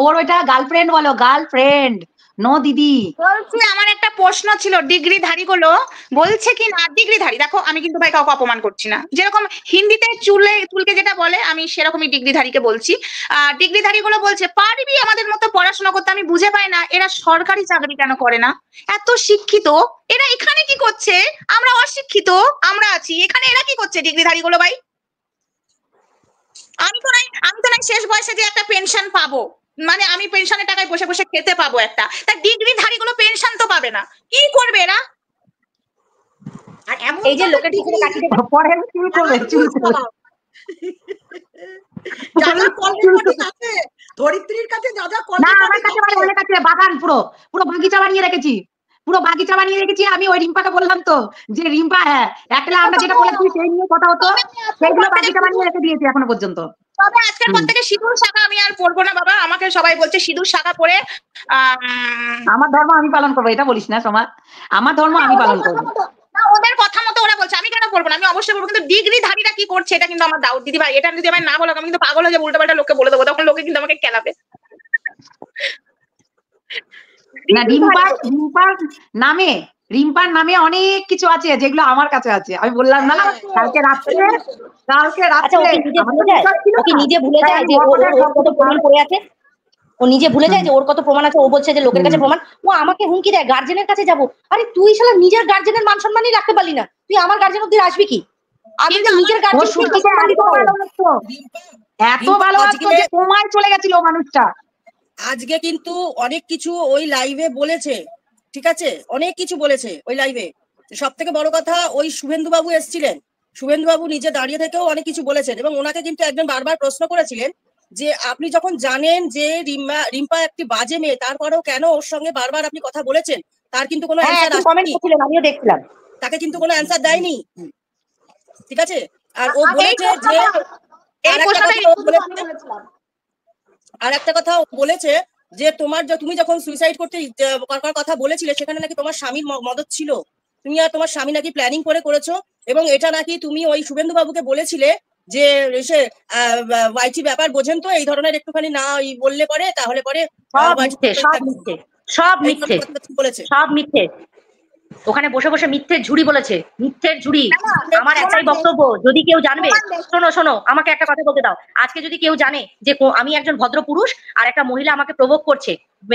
ওর ওইটা গার্লফ্রেন্ড বলো, গার্লফ্রেন্ড নো দিদি। বলছি আমার একটা প্রশ্ন ছিল, ডিগ্রিধারী গুলো বলছে কি না, ডিগ্রিধারী, দেখো আমি কিন্তু ভাই কাউকে অপমান করছি না, যেরকম হিন্দিতে চুলকে যেটা বলে আমি সেরকমই ডিগ্রিধারীকে বলছি। ডিগ্রিধারী গুলো বলছে পারবি আমাদের মতো পড়াশোনা করতে। আমি বুঝে পাই না এরা সরকারি চাকরি কেন করে না? এত শিক্ষিত এরা এখানে কি করছে? আমরা অশিক্ষিত, আমরা আছি এখানে, এরা কি করছে ডিগ্রিধারী গুলো ভাই? আমি তো নাই শেষ বয়সে যে একটা পেনশন পাবো, মানে আমি পেনশনের টাকায় বসে বসে খেতে পাবো একটা, তা ডিগ্রিধারী গুলো পেনশন তো পাবে না, কি করবে এরা? আর এমন এই যে লোকের পিছনে কাটি দেবে পরে চুল করবে, চুল করবে। ধরিত্রীর কাছে যা যা না, আমার কাছে অনেক আছে, বাগান পুরো পুরো বাগিচা বানিয়ে রেখেছি, পুরো বাগিচা বানিয়ে রেখেছি। আমি ওই রিম্পাকে বললাম তো যে রিম্পা, হ্যাঁ একলা আমরা যেটা বলেছি সেই নিয়ে কথা হতো, সেইগুলো বাগিচা বানিয়ে রেখে দিয়েছি এখনো পর্যন্ত। তবে আজকের পর থেকে সিঁদুর শাখা আমি আর পরবো না বাবা, আমাকে সবাই বলছে সিঁদুর শাখা পরে। আমার ধর্ম আমি পালন করবো, এটা বলিস না সোমা, আমার ধর্ম আমি পালন করবো। ওদের কথা মতো ওরা বলছে, আমি কেন বলবো না? আমি অবশ্যই বলবো, কিন্তু ডিগ্রিধারীরা কি করছে এটা কিন্তু আমার ডাউট দিদি ভাই। এটা যদি আমি না বলো আমি কিন্তু পাগল হয়ে যাবো, উল্টো পাল্টা লোককে বলে দেবো, তখন লোকে কিন্তু আমাকে খেলাবে। না, রিম্পার নামে অনেক কিছু আছে যেগুলো আমার কাছে আছে। আমি বললাম না কালকে রাত্রে আচ্ছা, ও কি নিজে ভুলে যায়? ও কি নিজে ভুলে যায় যে ওর কত প্রমাণ পড়ে আছে? ও নিজে ভুলে যায় যে ওর কত প্রমাণ আছে? ও বলছে যে লোকের কাছে প্রমাণ। ও আমাকে হুমকি দেয় গার্জেনের কাছে যাবো। আরে তুই শালা নিজের গার্জেনের মান সম্মানই রাখতে পারলি না, তুই আমার গার্জেন অব্দি আসবি কি? আমি তো নিজের গার্জেন এত ভালোবাসতো যে তোমায় চলে গেছিল মানুষটা। আজকে কিন্তু অনেক কিছু ওই লাইভে বলেছে, ঠিক আছে, অনেক কিছু বলেছে ওই লাইভে। সব থেকে বড় কথা, ওই শুভেন্দু বাবু এসেছিলেন, শুভেন্দু বাবু নিজে দাঁড়িয়ে থেকেও অনেক কিছু বলেছেন এবং ওনাকে কিন্তু একজন বারবার প্রশ্ন করেছিলেন যে আপনি যখন জানেন যে রিম্পা একটি বাজে মেয়ে, তারপরেও কেন ওর সঙ্গে বারবার আপনি কথা বলেছেন? তার কিন্তু কোনো অ্যানসার আসেনি, আমিও দেখছিলাম, তাকে কিন্তু কোনো অ্যানসার দেয়নি, ঠিক আছে। আর ও বলেছে যে আর একটা কথা বলেছে যে তুমি যখন সুইসাইড করতে কথা বলেছিলে সেখানে নাকি তোমার স্বামীর মদত ছিল, তুমি আর তোমার স্বামী নাকি প্ল্যানিং করেছো এবং এটা নাকি তুমি ওই শুভেন্দু বাবুকে বলেছিলে যে সে ওয়াইটি ব্যাপার বোঝেন তো, এই ধরনের একটুখানি না বললে পরে তাহলে পরে সব মিথ্যে। ওখানে বসে বসে মিথ্যের ঝুড়ি বলেছে, মিথ্যের ঝুড়ি। আমার একটাই বক্তব্য, যদি কেউ জানবে, শোনো আমাকে একটা কথা বলতে দাও। আজকে যদি কেউ জানে যে আমি একজন ভদ্র পুরুষ আর একটা মহিলা আমাকে প্রভোগ করছে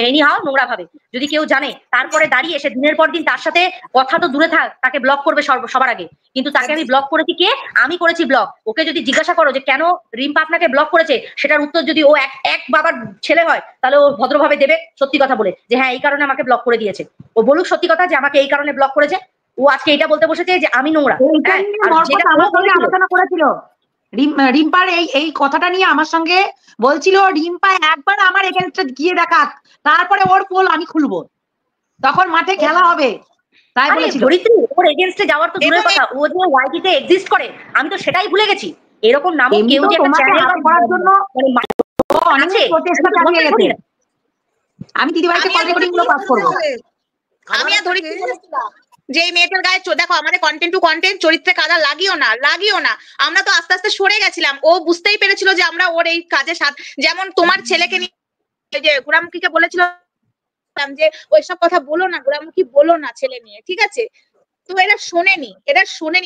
এনিহাও নোংরা ভাবে, যদি কেউ জানে, তারপরে দাঁড়িয়ে এসে দিনের পর দিন তার সাথে কথা তো দূরে থাক, তাকে ব্লক করবে সবার আগে। কিন্তু তাকে আমি ব্লক করেছি কে? আমি করেছি ব্লক। ওকে যদি জিজ্ঞাসা করো যে কেন রিম্পা আপনাকে ব্লক করেছে, সেটার উত্তর যদি ও এক বাবার ছেলে হয় তাহলে ও ভদ্রভাবে দেবে সত্যি কথা বলে যে হ্যাঁ এই কারণে আমাকে ব্লক করে দিয়েছে। ও বলুক সত্যি কথা যে আমাকে এই কারণে ব্লক করেছে। ও আজকে এটা বলতে বসেছে যে আমি নোংরা। আলোচনা করেছিল রিম্পার এই কথাটা নিয়ে আমার সঙ্গে বলছিল, রিম্পা একবার আমার এগেনস্টে গিয়ে দেখাক, তারপরে ওর পোল আমি খুলবো, তখন মাঠে খেলা হবে, তাই বলেছিল। ওর এগেনস্টে যাওয়ার তো দূরের কথা, ও যে ওয়াইটিতে এক্সিস্ট করে আমি তো সেটাই ভুলে গেছি। এরকম নাম কেউ যে একটা চ্যানেল করার জন্য অনেক প্রচেষ্টা চালিয়ে গেছে। আমি দিদিভাইকে কল রেকর্ডিং গুলো পাস করব। আমি আর ধরিত্রী বলেছিলাম যে এই মেয়েটার গায়ে দেখো, আমাদের কন্টেন্ট টু কন্টেন্ট চরিত্রে কাদা লাগিও না। আমরা তো আস্তে আস্তে সরে গেছিলাম। ও বুঝতেই পেরেছিল যে আমরা ওর এই কাজের সাথে, যেমন তোমার ছেলেকে নিয়ে যে গোড়ামুখীকে বলেছিল যে ওইসব কথা বলো না, গোড়ামুখী বলো না ছেলে নিয়ে, ঠিক আছে। তো এরা শোনেনি,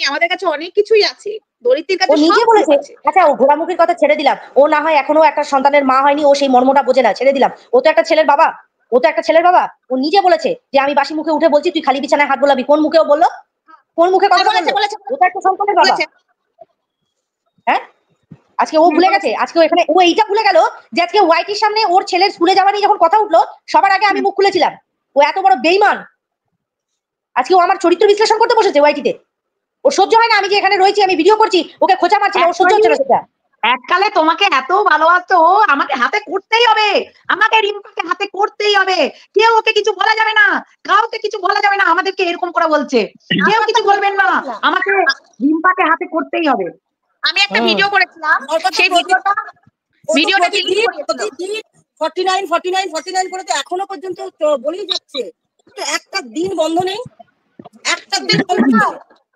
আমাদের কাছে অনেক কিছুই আছে, ধরিত্রীর কাছে নিজে বলেছে। আচ্ছা, ও ঘোড়ামুখীর কথা ছেড়ে দিলাম, ও না হয় এখনো একটা সন্তানের মা হয়নি, ও সেই মর্মটা বোঝে না, ছেড়ে দিলাম। ও তো একটা ছেলের বাবা, ও নিজে বলেছে যে আমি বাসি মুখে উঠে বলছি তুই খালি বিছানায় হাত বোলাবি। কোন মুখেও বললো? কোন মুখে কথা বলেছে? ও তো একটা সন্তানের বাবা। হ্যাঁ, আজকে ও ভুলে গেছে, আজকে এখানে ও এইটা ভুলে গেল যে আজকে ওয়াইটির সামনে ওর ছেলের স্কুলে যাওয়া নিয়ে যখন কথা উঠলো, সবার আগে আমি মুখ খুলেছিলাম। ও এত বড় বেইমান, আজকে ও আমার চরিত্র বিশ্লেষণ করতে বসেছে ওয়াইটিতে। ও সহ্য হয় না আমি যে এখানে রয়েছি, আমি ভিডিও করছি, ওকে খোঁচা মারছি না, ও সহ্য হচ্ছে না সেটা। এককালে তোমাকে এত ভালোবাসতো, আমাকে হাতে করতেই হবে, আমাকে রিম্পাকে হাতে করতেই হবে, কেউ ওকে কিছু বলা যাবে না, কাউকে কিছু বলা যাবে না, আমাদেরকে এরকম করে বলছে, কেউ কিছু বলবেন না, আমাকে রিম্পাকে হাতে করতেই হবে। আমি একটা ভিডিও করেছিলাম, সেই ভিডিওটা ডিলিট করে 49 করে তো এখনো পর্যন্ত বলেই যাচ্ছে, একটা দিন বন্ধ নেই, একটা দিন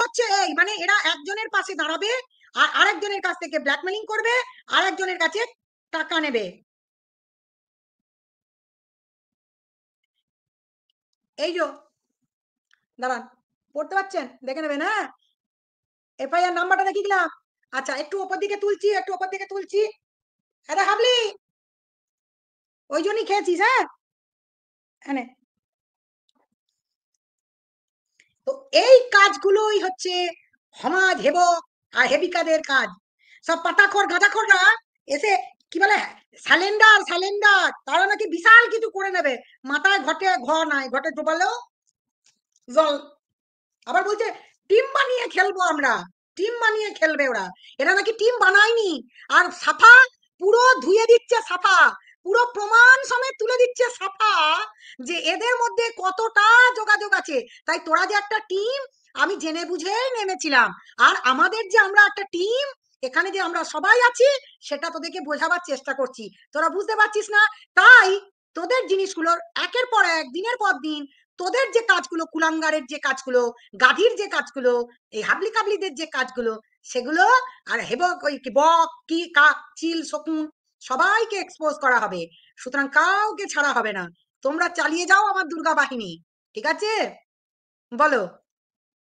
হচ্ছে এই মানে এরা একজনের পাশে দাঁড়াবে আর আরেকজনের কাছ থেকে ব্ল্যাকমেলিং করবে, আরেকজনের কাছে টাকা নেবে। এই যে দাঁড়ান, পড়তে পারছেন? দেখে নেবেন। হ্যাঁ, এফআইআর নাম্বারটা দেখি দিলাম। আচ্ছা, একটু ওপর দিকে তুলছি। আরে হাবলি, ওই জন্যই খেয়েছিস? হ্যাঁ, তো এই কাজগুলোই হচ্ছে সমাজ হেবক আর হেবিকাদের কাজ। সব পাতাখোর গাঁজাখোররা এসে কি বলে স্যালেন্ডার, তারা নাকি বিশাল কিছু করে নেবে, মাথায় ঘর নাই, ঘটে ডোবালেও জল। আবার বলছে টিম বানিয়ে খেলবো আমরা, টিম বানিয়ে খেলবে ওরা। এরা নাকি টিম বানায়নি, আর সাফা পুরো ধুয়ে দিচ্ছে, সাফা পুরো প্রমাণ সমেত তুলে দিচ্ছে সাফা যে এদের মধ্যে কতটা যোগাযোগ আছে। তাই তোরা যে একটা টিম, আমি জেনে বুঝে নেমেছিলাম, আর আমাদের যে আমরা একটা টিম এখানে যে আমরা সবাই আছি সেটা তোদেরকে বোঝাবার চেষ্টা করছি, তোরা বুঝতে পারছিস না। তাই তোদের জিনিসগুলোর একের পর এক, দিনের পর দিন তোদের যে কাজগুলো, কুলাঙ্গারের যে কাজগুলো, গাধীর যে কাজগুলো, এই হাবলি কাবলিদের যে কাজগুলো, সেগুলো আর হেবক ওই বক কি কাক চিল শকুন সবাইকে এক্সপোজ করা হবে। সুতরাং কাউকে ছাড়া হবে না। তোমরা চালিয়ে যাও আমার দুর্গা বাহিনী, ঠিক আছে? বলো।